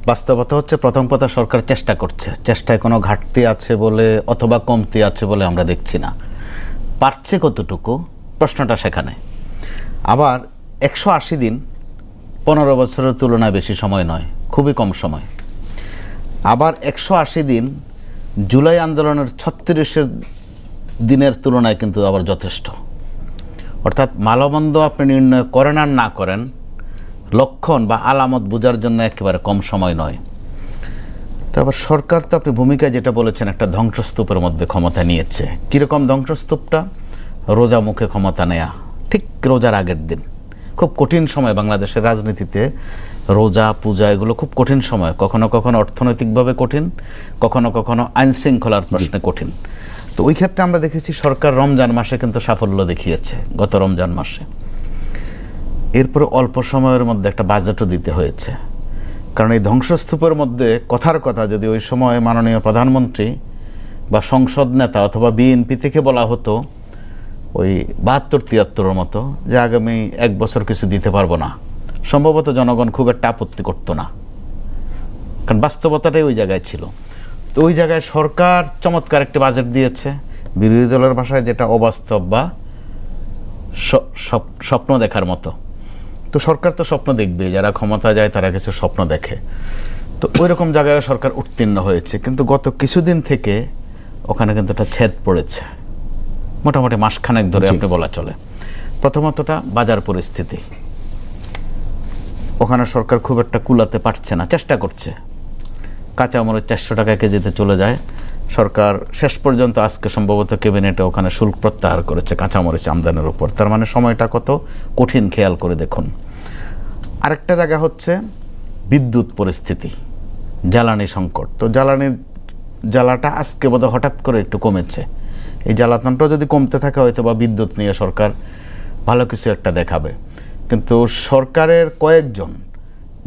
বাস্তবতা হচ্ছে প্রথম কথা সরকার চেষ্টা করছে, চেষ্টায় কোনো ঘাটতি আছে বলে অথবা কমতি আছে বলে আমরা দেখছি না। পারছে কতটুকু, প্রশ্নটা সেখানে। আবার 180 দিন 15 বছরের তুলনায় বেশি সময় নয়, খুবই কম সময়। আবার 180 দিন জুলাই আন্দোলনের 36 দিনের তুলনায় কিন্তু আবার যথেষ্ট। অর্থাৎ ভালোমন্দ আপনি নির্ণয় করেন আর না করেন, লক্ষণ বা আলামত বোঝার জন্য একেবারে কম সময় নয়। তারপর সরকার তো আপনি ভূমিকায় যেটা বলেছেন, একটা ধ্বংসস্তূপের মধ্যে ক্ষমতা নিয়েছে। কীরকম ধ্বংসস্তূপটা? রোজা মুখে ক্ষমতা নেয়া, ঠিক রোজার আগের দিন। খুব কঠিন সময় বাংলাদেশের রাজনীতিতে, রোজা পূজা এগুলো খুব কঠিন সময়। কখনো কখনো অর্থনৈতিকভাবে কঠিন, কখনো কখনো আইন শৃঙ্খলার প্রশ্নে কঠিন। তো ওই ক্ষেত্রে আমরা দেখেছি সরকার রমজান মাসে কিন্তু সাফল্য দেখিয়েছে, গত রমজান মাসে। এরপরে অল্প সময়ের মধ্যে একটা বাজেটও দিতে হয়েছে। কারণ এই ধ্বংসস্তূপের মধ্যে কথার কথা যদি ওই সময় মাননীয় প্রধানমন্ত্রী বা সংসদ নেতা অথবা বিএনপি থেকে বলা হতো ওই 72-73-এর মতো যে আগামী 1 বছর কিছু দিতে পারবো না, সম্ভবত জনগণ খুব একটা আপত্তি করতো না। কারণ বাস্তবতাটাই ওই জায়গায় ছিল। তো ওই জায়গায় সরকার চমৎকার একটি বাজেট দিয়েছে, বিরোধী দলের ভাষায় যেটা অবাস্তব বা স্বপ্ন দেখার মতো। তো সরকার তো স্বপ্ন দেখবে, যারা ক্ষমতা যায় তারা কিছু স্বপ্ন দেখে। তো ওই রকম জায়গায় সরকার উত্তীর্ণ হয়েছে। কিন্তু গত কিছুদিন থেকে ওখানে কিন্তু একটা ছেদ পড়েছে, মোটামুটি মাসখানেক ধরে আপনি বলা চলে। প্রথমতটা বাজার পরিস্থিতি, ওখানে সরকার খুব একটা কুলাতে পারছে না, চেষ্টা করছে। কাঁচামরিচ 400 টাকা কেজিতে চলে যায়। সরকার শেষ পর্যন্ত আজকে সম্ভবত ক্যাবিনেটে ওখানে শুল্ক প্রত্যাহার করেছে কাঁচামরিচ আমদানির উপর। তার মানে সময়টা কত কঠিন খেয়াল করে দেখুন। আরেকটা জায়গা হচ্ছে বিদ্যুৎ পরিস্থিতি, জ্বালানি সংকট। তো জ্বালাটা আজকে বোধহয় হঠাৎ করে একটু কমেছে। এই জ্বালাতনটা যদি কমতে থাকে হয়তো বা বিদ্যুৎ নিয়ে সরকার ভালো কিছু একটা দেখাবে। কিন্তু সরকারের কয়েকজন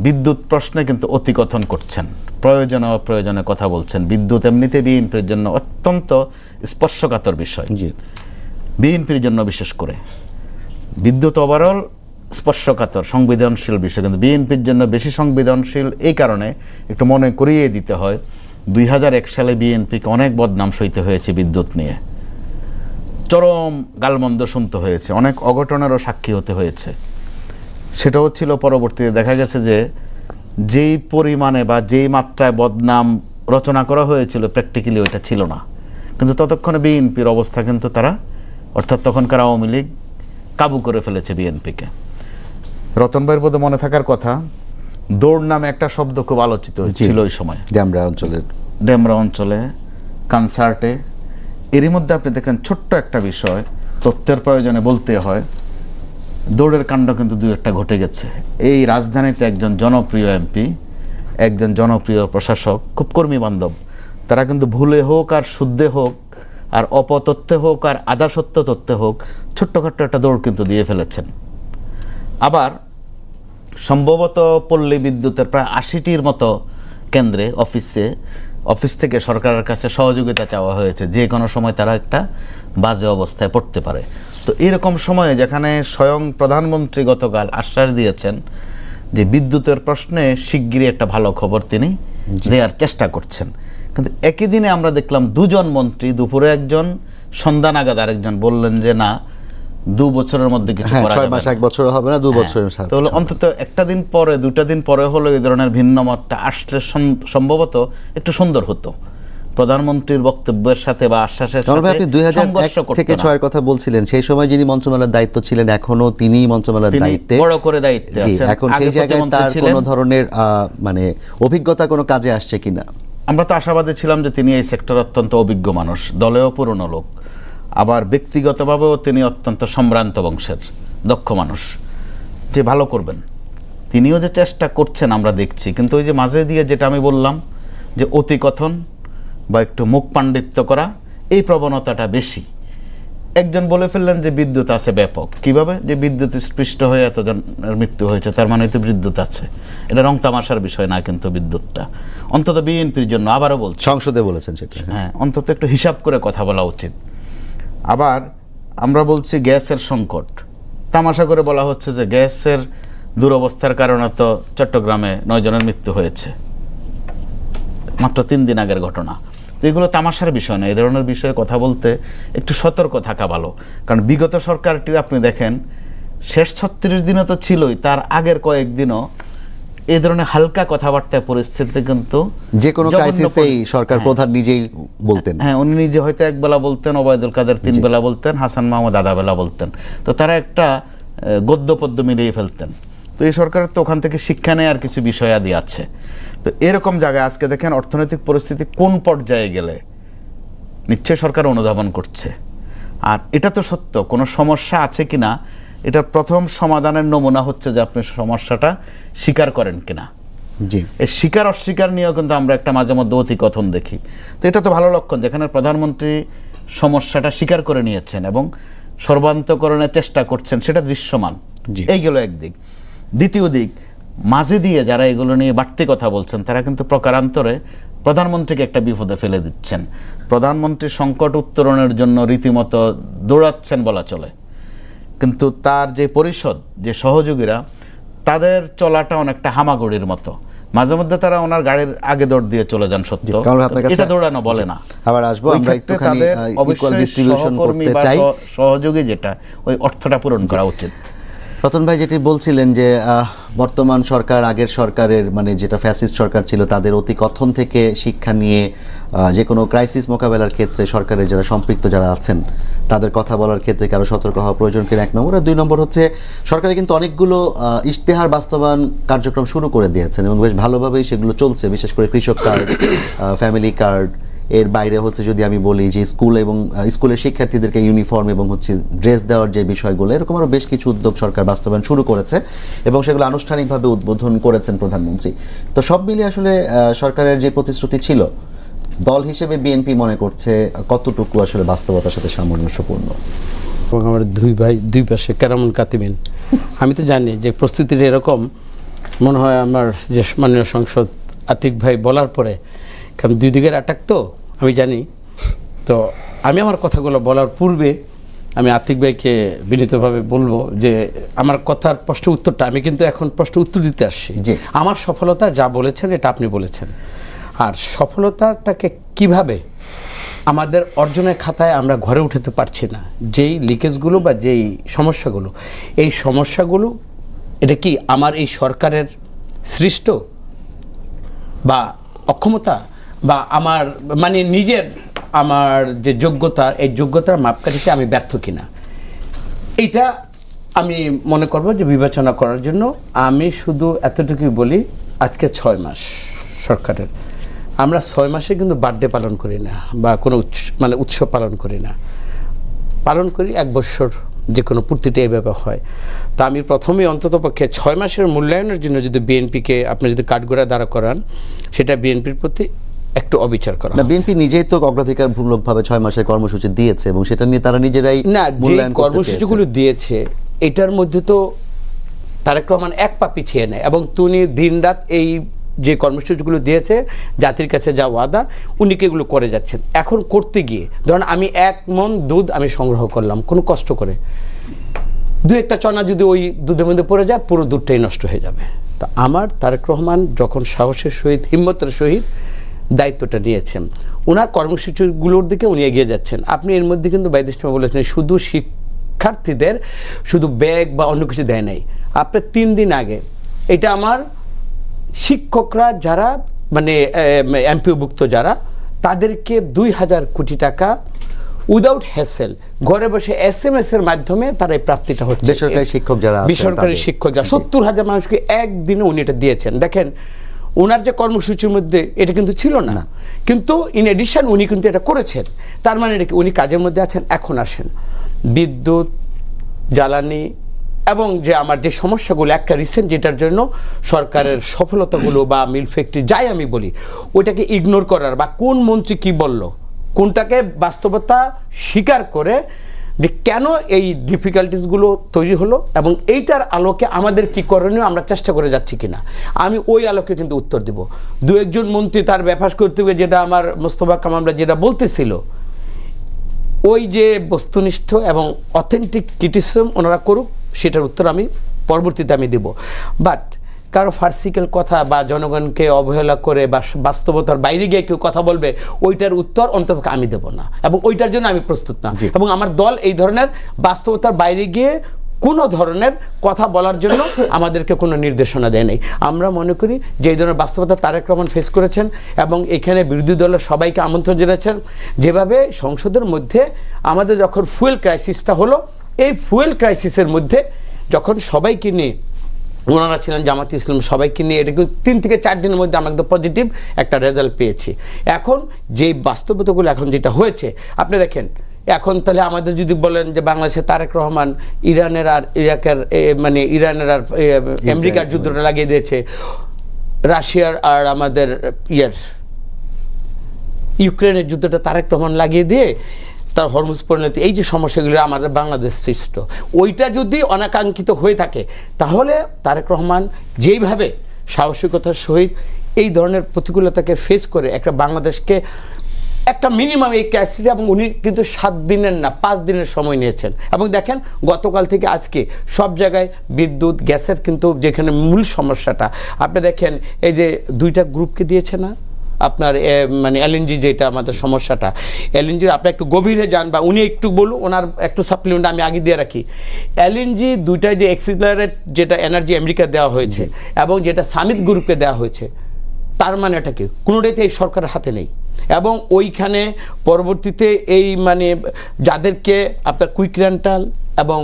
বিদ্যুৎ প্রশ্নে কিন্তু অতিকথন করছেন, প্রয়োজনে অপ্রয়োজনে কথা বলছেন। বিদ্যুৎ এমনিতে বিএনপির জন্য অত্যন্ত স্পর্শকাতর বিষয়, বিএনপির জন্য বিশেষ করে। বিদ্যুৎ ওভারঅল স্পর্শকাতর সংবেদনশীল বিষয়, কিন্তু বিএনপির জন্য বেশি সংবেদনশীল। এই কারণে একটু মনে করিয়ে দিতে হয় 2001 সালে বিএনপিকে অনেক বদনাম সইতে হয়েছে বিদ্যুৎ নিয়ে, চরম গালমন্দ শুনতে হয়েছে, অনেক অঘটনেরও সাক্ষী হতে হয়েছে। সেটাও ছিল পরবর্তীতে দেখা গেছে যে যেই পরিমাণে বা যেই মাত্রায় বদনাম রচনা করা হয়েছিল প্র্যাকটিক্যালি ওইটা ছিল না। কিন্তু ততক্ষণে বিএনপির অবস্থা কিন্তু তারা, অর্থাৎ তখনকার আওয়ামী লীগ কাবু করে ফেলেছে বিএনপিকে। রতন ভাইয়ের বোধহয় মনে থাকার কথা, দৌড় নামে একটা শব্দ খুব আলোচিত ছিল ওই সময় ডেমরা অঞ্চলে কনসার্টে। এরই মধ্যে আপনি দেখেন ছোট্ট একটা বিষয় তথ্যের প্রয়োজনে বলতে হয়, দৌড়ের কাণ্ড কিন্তু 2-1টা ঘটে গেছে। এই রাজধানীতে একজন জনপ্রিয় এমপি, একজন জনপ্রিয় প্রশাসক, খুব কর্মী বান্ধব, তারা কিন্তু ভুলে হোক আর শুদ্ধে হোক আর অপতথ্যে হোক আর আধা সত্য তথ্যে হোক ছোট্টখাট্ট একটা দৌড় কিন্তু দিয়ে ফেলেছেন। আবার সম্ভবত পল্লী বিদ্যুতের প্রায় 80টির মতো কেন্দ্রে অফিস থেকে সরকারের কাছে সহযোগিতা চাওয়া হয়েছে, যে কোনো সময় তারা একটা বাজে অবস্থায় পড়তে পারে। তো এরকম সময়ে যেখানে স্বয়ং প্রধানমন্ত্রী গতকাল আশ্বাস দিয়েছেন যে বিদ্যুতের প্রশ্নে শিগগিরই একটা ভালো খবর তিনি দেওয়ার চেষ্টা করছেন, কিন্তু একই দিনে আমরা দেখলাম 2জন মন্ত্রী, দুপুরে একজন, সন্ধ্যা নাগাদ আরেকজন বললেন যে না, 2 বছরের মধ্যে কিছু করা যাবে না, 6 মাস 1 বছর হবে না, 2 বছর। তো অন্তত একটা দিন পরে 2টা দিন পরে হলো এই ধরনের ভিন্ন মতটা আসলে সম্ভবত একটু সুন্দর হতো। প্রধানমন্ত্রীর বক্তব্যের সাথে বা আশ্বাসের সাথে আপনি 2001 থেকে 6 এর কথা বলছিলেন, সেই সময় যিনি মন্ত্রণালয়ের দায়িত্ব ছিলেন এখনো তিনিই মন্ত্রণালয়ের দায়িত্বে, বড় করে দায়িত্বে আছেন। এখন সেই জায়গায় তার কোনো ধরনের মানে অভিজ্ঞতা কোনো কাজে আসছে কিনা? আমরা তো আশাবাদী ছিলাম যে তিনি এই সেক্টরে অত্যন্ত অভিজ্ঞ মানুষ, দলেও পুরনো লোক, আবার ব্যক্তিগতভাবেও তিনি অত্যন্ত সম্ভ্রান্ত বংশের দক্ষ মানুষ, যে ভালো করবেন। তিনিও যে চেষ্টা করছেন আমরা দেখছি, কিন্তু ওই যে মাঝে দিয়ে যেটা আমি বললাম যে অতিকথন বা একটু মুখ পাণ্ডিত্য করা, এই প্রবণতাটা বেশি। একজন বলে ফেললেন যে বিদ্যুৎ আছে ব্যাপক, কিভাবে? যে বিদ্যুৎ স্পৃষ্ট হয়ে এতজনের মৃত্যু হয়েছে, তার মানে তো বিদ্যুৎ আছে। এটা রং তামাশার বিষয় না, কিন্তু বিদ্যুৎটা অন্তত বিএনপির জন্য, আবারও বলছি, সংসদে বলেছেন সেটা, হ্যাঁ, অন্তত একটু হিসাব করে কথা বলা উচিত। আবার আমরা বলছি গ্যাসের সংকট, তামাশা করে বলা হচ্ছে যে গ্যাসের দুরবস্থার কারণে তো চট্টগ্রামে 9 জনের মৃত্যু হয়েছে। মাত্র 3 দিন আগের ঘটনা। তো এগুলো তামাশার বিষয় না, এই ধরনের বিষয়ে কথা বলতে একটু সতর্ক থাকা ভালো। কারণ বিগত সরকারটি আপনি দেখেন শেষ 36 দিনে তো ছিলই, তার আগের কয়েকদিনও এই ধরনের হালকা কথাবার্তায় পরিস্থিতি কিন্তু যে কোনো ক্রাইসিসেই সরকার প্রধান নিজেই বলতেন। হ্যাঁ, উনি নিজে হয়তো এক বেলা বলতেন, ওবায়দুল কাদের 3 বেলা বলতেন, হাসান মাহমুদ আধা বেলা বলতেন। তো তারা একটা গদ্য পদ্য মিলিয়ে ফেলতেন। তো এই সরকারের তো ওখান থেকে শিক্ষা নেওয়ার কিছু বিষয়াদি আছে। তো এরকম জায়গায় আজকে দেখেন অর্থনৈতিক পরিস্থিতি কোন পর্যায়ে গেলে নিশ্চয়ই সরকার অনুধাবন করছে। আর এটা তো সত্য, কোনো সমস্যা আছে কিনা এটার প্রথম সমাধানের নমুনা হচ্ছে যে আপনি সমস্যাটা স্বীকার করেন কিনা। জি, এই স্বীকার অস্বীকার নিয়েও কিন্তু আমরা একটা মাঝে মধ্যে অতিকথন দেখি। তো এটা তো ভালো লক্ষণ, যেখানে প্রধানমন্ত্রী সমস্যাটা স্বীকার করে নিয়েছেন এবং সর্বান্তকরণের চেষ্টা করছেন, সেটা দৃশ্যমান। এই গেল একদিক। দ্বিতীয় দিক, মাঝে দিয়ে যারা এগুলো নিয়ে বাড়তি কথা বলছেন তারা কিন্তু প্রকারান্তরে প্রধানমন্ত্রীকে একটা বিপদে ফেলে দিচ্ছেন। প্রধানমন্ত্রী সংকট উত্তরণের জন্য রীতিমতো দৌড়াচ্ছেন বলা চলে, কিন্তু তার যে পরিষদ, যে সহযোগীরা, তাদের চলাটা অনেকটা হামাগুড়ির মতো। মাঝে মধ্যে তারা ওনার গাড়ির আগে দৌড় দিয়ে চলে যান, সত্য, এটা দৌড়ানো বলে না। আবার আসবো আমরা একটুখানি ইকুয়াল ডিস্ট্রিবিউশন করতে চাই। সহযোগী যেটা, ওই অর্থটা পূরণ করা উচিত। রতন ভাই যেটি বলছিলেন যে বর্তমান সরকার আগের সরকারের মানে যেটা ফ্যাসিস্ট সরকার ছিল তাদের অতিকথন থেকে শিক্ষা নিয়ে যে কোনো ক্রাইসিস মোকাবেলার ক্ষেত্রে সরকারের যারা সম্পৃক্ত যারা আছেন তাদের কথা বলার ক্ষেত্রে কারো সতর্ক হওয়া প্রয়োজন কিনা, 1 নম্বর। আর 2 নম্বর হচ্ছে সরকারে কিন্তু অনেকগুলো ইশতেহার বাস্তবায়ন কার্যক্রম শুরু করে দিয়েছেন এবং বেশ ভালোভাবেই সেগুলো চলছে, বিশেষ করে কৃষক কার্ড, ফ্যামিলি কার্ড। এর বাইরে হচ্ছে যদি আমি বলি যে স্কুল এবং স্কুলের শিক্ষার্থীদেরকে ইউনিফর্ম এবং হচ্ছে ড্রেস দেওয়ার যে বিষয়গুলো, এরকম আরও বেশ কিছু উদ্যোগ সরকার বাস্তবায়ন শুরু করেছে এবং সেগুলো আনুষ্ঠানিকভাবে উদ্বোধন করেছেন প্রধানমন্ত্রী। তো সব মিলিয়ে আসলে সরকারের যে প্রতিশ্রুতি ছিল দল হিসেবে বিএনপি মনে করছে কতটুকু আসলে বাস্তবতার সাথে সামঞ্জস্যপূর্ণ? এবং আমার দুই ভাই দুই পাশে কেরামন কাতিমিন। আমি তো জানি যে প্রস্তুতির এরকম মনে হয় আমার যে মাননীয় সংসদ আতিক ভাই বলার পরে, কারণ 2 দিকের অ্যাটাক তো আমি জানি। তো আমি আমার কথাগুলো বলার পূর্বে আমি আতিক ভাইকে বিনীতভাবে বলবো যে আমার কথার প্রশ্ন উত্তরটা আমি কিন্তু এখন প্রশ্ন উত্তর দিতে আসছি। আমার সফলতা যা বলেছেন এটা আপনি বলেছেন, আর সফলতাটাকে কিভাবে আমাদের অর্জনের খাতায় আমরা ঘরে উঠাতে পারছি না, যেই লিকেজগুলো বা যেই সমস্যাগুলো, এই সমস্যাগুলো এটা কি আমার এই সরকারের সৃষ্ট বা অক্ষমতা বা আমার মানে নিজের আমার যে যোগ্যতা, এই যোগ্যতার মাপকাঠিতে আমি ব্যর্থ কিনা, এইটা আমি মনে করব যে বিবেচনা করার জন্য আমি শুধু এতটুকুই বলি, আজকে 6 মাস সরকারের, আমরা 6 মাসে কিন্তু বার্থডে পালন করি না বা কোনো মানে উৎসব পালন করি না, পালন করি 1 বছর যে কোনো পূর্তিটা এইভাবে হয়। তা আমি প্রথমেই অন্ততপক্ষে 6 মাসের মূল্যায়নের জন্য যদি বিএনপিকে আপনি যদি কাঠগড়ায় দাঁড়া করান, সেটা বিএনপির প্রতি একটু অবিচার করা। না, বিএনপি নিজেই তো অগ্রাধিকারমূলকভাবে 6 মাসের কর্মসূচি দিয়েছে এবং সেটা নিয়ে তারা নিজেরাই না, যে কর্মসূচিগুলো দিয়েছে এটার মধ্যে তো তারেক রহমান 1 পা পিছিয়ে নেয় এবং তিনি দিনরাত এই যে কর্মসূচিগুলো দিয়েছে জাতির কাছে যা ওয়াদা উনি এগুলো করে যাচ্ছেন। এখন করতে গিয়ে ধরুন আমি 1 মণ দুধ আমি সংগ্রহ করলাম কোনো কষ্ট করে, 2-1টা চনা যদি ওই দুধের মধ্যে পড়ে যায় পুরো দুধটাই নষ্ট হয়ে যাবে। তা আমার তারেক রহমান যখন সাহসের সহিত হিম্মতের সহিত দায়িত্বটা নিয়েছেন, ওনার কর্মসূচিগুলোর দিকে উনি এগিয়ে যাচ্ছেন। আপনি এর মধ্যে কিন্তু বাইদিসমা বলেছেন শুধু শিক্ষার্থীদের শুধু ব্যাগ বা অন্য কিছু দেয় নাই। আপনার 3 দিন আগে এটা আমার শিক্ষকরা যারা মানে এমপিওভুক্ত যারা, তাদেরকে 2000 কোটি টাকা উইদাউট হ্যাসেল ঘরে বসে SMS এর মাধ্যমে তার এই প্রাপ্তিটা হচ্ছে। বেসরকারি শিক্ষক যারা, বেসরকারি শিক্ষক যারা 70,000 মানুষকে একদিনে উনি এটা দিয়েছেন। দেখেন ওনার যে কর্মসূচির মধ্যে এটা কিন্তু ছিল না, কিন্তু ইন এডিশন উনি কিন্তু এটা করেছেন। তার মানে উনি কাজের মধ্যে আছেন। এখন আসেন বিদ্যুৎ, জ্বালানি এবং যে আমার যে সমস্যাগুলো একটা রিসেন্ট যেটার জন্য সরকারের সফলতাগুলো বা মিল ফ্যাক্টরি যাই আমি বলি ওইটাকে ইগনোর করার বা কোন মন্ত্রী কি বলল কোনটাকে বাস্তবতা স্বীকার করে যে কেন এই ডিফিকাল্টিসগুলো তৈরি হলো এবং এইটার আলোকে আমাদের কি করণীয় আমরা চেষ্টা করে যাচ্ছি কিনা, আমি ওই আলোকে কিন্তু উত্তর দেব। 2-1 মন্ত্রী তার ব্যাপার করতে হবে, যেটা আমার মোস্তফা কামাল যেটা বলতেছিল, ওই যে বস্তুনিষ্ঠ এবং অথেন্টিক ক্রিটিসিজম ওনারা করুক, সেটার উত্তর আমি পরবর্তীতে আমি দেব। বাট কারো ফার্সিক্যাল কথা বা জনগণকে অবহেলা করে বা বাস্তবতার বাইরে গিয়ে কেউ কথা বলবে, ওইটার উত্তর অন্তপক্ষে আমি দেব না, এবং ওইটার জন্য আমি প্রস্তুত না। এবং আমার দল এই ধরনের বাস্তবতার বাইরে গিয়ে কোনো ধরনের কথা বলার জন্য আমাদেরকে কোনো নির্দেশনা দেয় নাই। আমরা মনে করি যে এই ধরনের বাস্তবতা তারেক রহমান ফেস করেছেন এবং এখানে বিরোধী দলের সবাইকে আমন্ত্রণ জানিয়েছেন। যেভাবে সংসদের মধ্যে আমাদের যখন ফুয়েল ক্রাইসিসটা হলো, এই ফুয়েল ক্রাইসিসের মধ্যে যখন সবাইকে নিয়ে, ওনারা ছিলেন জামাত ইসলাম, সবাইকে নিয়ে এটা কিন্তু 3 থেকে 4 দিনের মধ্যে আমরা একদম পজিটিভ একটা রেজাল্ট পেয়েছি। এখন যেই বাস্তবতাগুলো এখন যেটা হয়েছে আপনি দেখেন, এখন তাহলে আমাদের যদি বলেন যে বাংলাদেশে তারেক রহমান ইরানের আর ইরাকের মানে ইরানের আর আমেরিকার যুদ্ধটা লাগিয়ে দিয়েছে, রাশিয়ার আর আমাদের ইউক্রেনের যুদ্ধটা তারেক রহমান লাগিয়ে দিয়ে তার হরমুজ পরিণতি, এই যে সমস্যাগুলো আমাদের বাংলাদেশ সৃষ্ট, ওইটা যদি অনাকাঙ্ক্ষিত হয়ে থাকে তাহলে তারেক রহমান যেইভাবে সাহসিকতার সহিত এই ধরনের প্রতিকূলতাকে ফেস করে একটা বাংলাদেশকে একটা মিনিমাম এই ক্রাইসিস, এবং উনি কিন্তু 7 দিনের না 5 দিনের সময় নিয়েছেন। এবং দেখেন গতকাল থেকে আজকে সব জায়গায় বিদ্যুৎ গ্যাসের কিন্তু যেখানে মূল সমস্যাটা আপনি দেখেন, এই যে 2টা গ্রুপকে দিয়েছে না আপনার মানে এলএনজি, যেটা আমাদের সমস্যাটা এলএনজির, আপনি একটু গভীরে যান বা উনি একটু বলুন, ওনার একটু সাপ্লিমেন্ট আমি আগে দিয়ে রাখি। এলএনজি 2টায় যে এক্সিলারেট যেটা এনার্জি আমেরিকা দেওয়া হয়েছে এবং যেটা সামিট গ্রুপকে দেওয়া হয়েছে, তার মানে এটা কি কোনোটাইতে এই সরকারের হাতে নেই। এবং ওইখানে পরবর্তীতে এই মানে যাদেরকে আপনার কুইক রেন্টাল এবং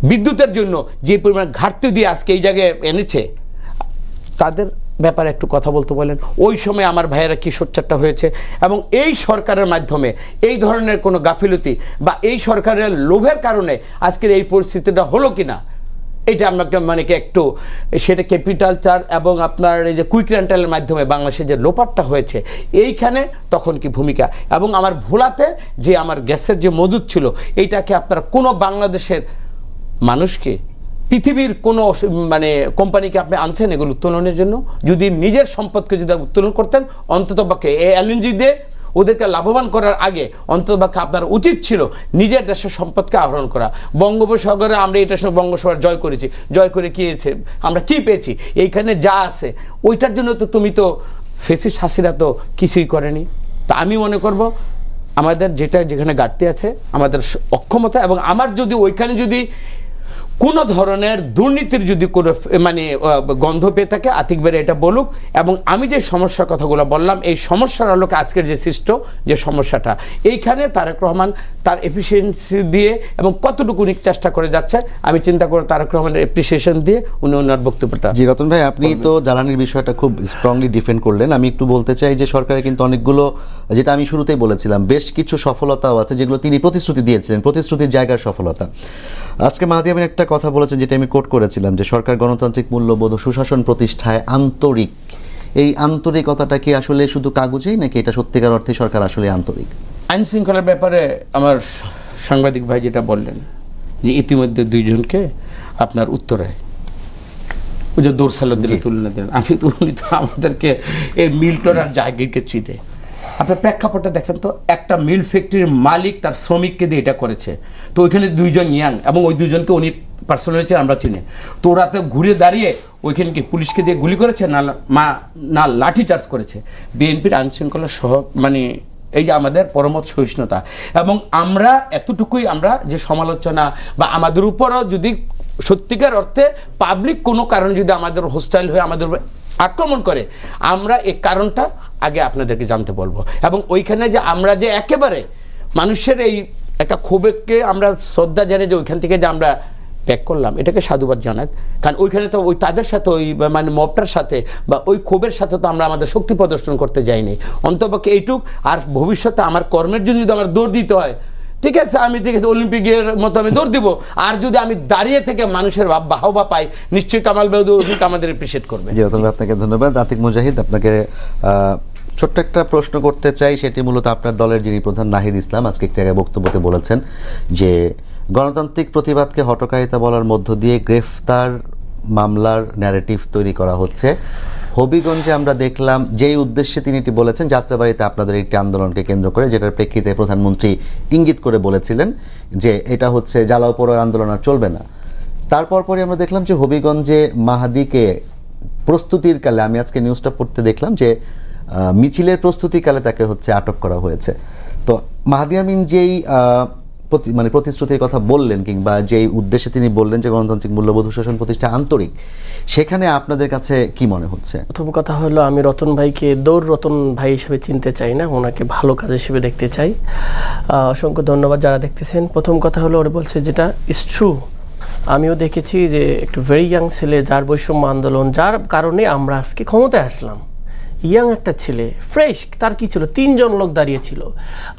বিদ্যুতের জন্য যে পরিমাণ ঘাটতি দিয়ে আজকে এই জায়গায় এনেছে, তাদের ব্যাপারে একটু কথা বলতে বলেন। ওই সময় আমার ভাইয়েরা কি সোচ্চারটা হয়েছে, এবং এই সরকারের মাধ্যমে এই ধরনের কোনো গাফিলতি বা এই সরকারের লোভের কারণে আজকের এই পরিস্থিতিটা হলো কিনা, এটা আমরা মানে কি একটু সেটা ক্যাপিটাল চার্জ এবং আপনার এই যে কুইক রেন্টালের মাধ্যমে বাংলাদেশে যে লোপাটটা হয়েছে, এইখানে তখন কি ভূমিকা, এবং আমার ভোলাতে যে আমার গ্যাসের যে মজুদ ছিল, এইটাকে আপনারা কোনো বাংলাদেশের মানুষকে, পৃথিবীর কোনো মানে কোম্পানিকে আপনি আনছেন এগুলো উত্তোলনের জন্য? যদি নিজের সম্পদকে যদি উত্তোলন করতেন, অন্ততপক্ষে এই এলএনজি দিয়ে ওদেরকে লাভবান করার আগে অন্ততপক্ষে আপনার উচিত ছিল নিজের দেশের সম্পদকে আহরণ করা। বঙ্গোপসাগরে আমরা এটার সঙ্গে বঙ্গোপসাগর জয় করেছি, জয় করে কী হয়েছে, আমরা কি পেয়েছি? এইখানে যা আছে ওইটার জন্য তো তুমি তো ফেসিস হাসিনা তো কিছুই করেনি। তা আমি মনে করব আমাদের যেখানে ঘাটতি আছে আমাদের অক্ষমতা, এবং আমার যদি ওইখানে যদি কোনো ধরনের দুর্নীতির যদি কোনো মানে গন্ধ পেয়ে থাকে, আতিক ভাই এটা বলুক। এবং আমি যে সমস্যার কথাগুলো বললাম, এই সমস্যার আলোকে আজকের যে সৃষ্ট যে সমস্যাটা, এইখানে তারেক রহমান তার এফিসিয়েন্সি দিয়ে এবং কতটুকু উনি চেষ্টা করে যাচ্ছে, আমি চিন্তা করি তারেক রহমানের অ্যাপ্রিসিয়েশন দিয়ে উনি ওনার বক্তব্যটা। জি রতন ভাই, আপনি তো জ্বালানির বিষয়টা খুব স্ট্রংলি ডিফেন্ড করলেন। আমি একটু বলতে চাই যে সরকারের কিন্তু অনেকগুলো, যেটা আমি শুরুতেই বলেছিলাম, বেশ কিছু সফলতাও আছে যেগুলো তিনি প্রতিশ্রুতি দিয়েছিলেন, প্রতিশ্রুতির জায়গার সফলতা। আজকে মাহাদি আমিন একটা কথা বলেছেন যেটা আমি কোট করেছিলাম, যে সরকার গণতান্ত্রিক মূল্যবোধ ও সুশাসন প্রতিষ্ঠায় আন্তরিক। এই আন্তরিকতাটা কি আসলে শুধু কাগজেই, নাকি এটা সত্যিকার অর্থে সরকার আসলে আন্তরিক? আইন শৃঙ্খলার ব্যাপারে আমার সাংবাদিক ভাই যেটা বললেন যে ইতিমধ্যে 2 জনকে আপনার উত্তরে ওই যে দৌড়সালের দিলে তুলনা দেন, আমি তো উনি তো আমাদেরকে এই মিল্টন আর জাহাঙ্গীরকে চিনে। আপনার প্রেক্ষাপটটা দেখেন তো, একটা মিল ফ্যাক্টরির মালিক তার শ্রমিককে দিয়ে এটা করেছে, তো ওইখানে 2 জন ইয়াং এবং ওই 2 জনকে উনি পার্সোনালি আমরা চিনি। তো ওরা তো ঘুরে দাঁড়িয়ে ওইখানে কি পুলিশকে দিয়ে গুলি করেছে না লাঠি চার্জ করেছে। বিএনপির আইনশৃঙ্খলা সহ মানে এই যে আমাদের পরমত সহিষ্ণুতা, এবং আমরা এতটুকুই আমরা যে সমালোচনা বা আমাদের উপরও যদি সত্যিকার অর্থে পাবলিক কোনো কারণে যদি আমাদের হোস্টাইল হয়ে আমাদের আক্রমণ করে, আমরা এই কারণটা আগে আপনাদেরকে জানতে বলবো। এবং ওইখানে যে আমরা যে একেবারে মানুষের এই একটা ক্ষোভকে আমরা শ্রদ্ধা জানি যে ওইখান থেকে যে আমরা ব্যাক করলাম, এটাকে সাধুবাদ জানাক। কারণ ওইখানে তো ওই তাদের সাথে ওই মানে মবটার সাথে বা ওই ক্ষোভের সাথে তো আমরা আমাদের শক্তি প্রদর্শন করতে যাইনি। অন্তপক্ষে এইটুক, আর ভবিষ্যতে আমার কর্মের জন্য যদি আমার দৌড় দিতে হয়, ঠিক আছে, আমি ঠিক আছে অলিম্পিকের মতো আমি দৌড় দিব। আর যদি আমি দাঁড়িয়ে থেকে মানুষের বাহবা পাই, নিশ্চয়ই কামাল বেদুক আমাদের এপ্রিসিয়েট করবে। জি রতন ভাই, আপনাকে ধন্যবাদ। আতিক মুজাহিদ, আপনাকে ছোট্ট একটা প্রশ্ন করতে চাই, সেটি মূলত আপনার দলের যিনি প্রধান নাহিদ ইসলাম আজকে একটি আগে বক্তব্যতে বলেছেন যে গণতান্ত্রিক প্রতিবাদকে হঠকারিতা বলার মধ্য দিয়ে গ্রেফতার মামলার ন্যারেটিভ তৈরি করা হচ্ছে। হবিগঞ্জে আমরা দেখলাম যেই উদ্দেশ্যে তিনি এটি বলেছেন, যাত্রাবাড়িতে আপনাদের একটি আন্দোলনকে কেন্দ্র করে, যেটার প্রেক্ষিতে প্রধানমন্ত্রী ইঙ্গিত করে বলেছিলেন যে এটা হচ্ছে জ্বালাও পোড়ার আন্দোলন আর চলবে না। তারপর পরে আমরা দেখলাম যে হবিগঞ্জে মাহাদিকে প্রস্তুতির কালে আমি আজকে নিউজটা পড়তে দেখলাম যে মিছিলের প্রস্তুতিকালে তাকে হচ্ছে আটক করা হয়েছে। তো মাহদী আমিন যেই মানে প্রতিশ্রুতির কথা বললেন কিংবা যেই উদ্দেশ্যে তিনি বললেন যে গণতান্ত্রিক মূল্যবোধ শোষণ প্রতিষ্ঠা আন্তরিক, সেখানে আপনাদের কাছে কি মনে হচ্ছে? প্রথম কথা হলো আমি রতন ভাইকে দৌড় রতন ভাই হিসেবে চিনতে চাই না, ওনাকে ভালো কাজ হিসেবে দেখতে চাই। অসংখ্য ধন্যবাদ যারা দেখতেছেন। প্রথম কথা হলো ওরা বলছে যেটা ইজ ট্রু, আমিও দেখেছি যে একটু ভেরি ইয়াং ছেলে, যার বৈষম্য আন্দোলন, যার কারণে আমরা আজকে ক্ষমতায় আসলাম। ইয়াং একটা ছেলে, ফ্রেশ, তার কি ছিল, 3 জন লোক দাঁড়িয়েছিল।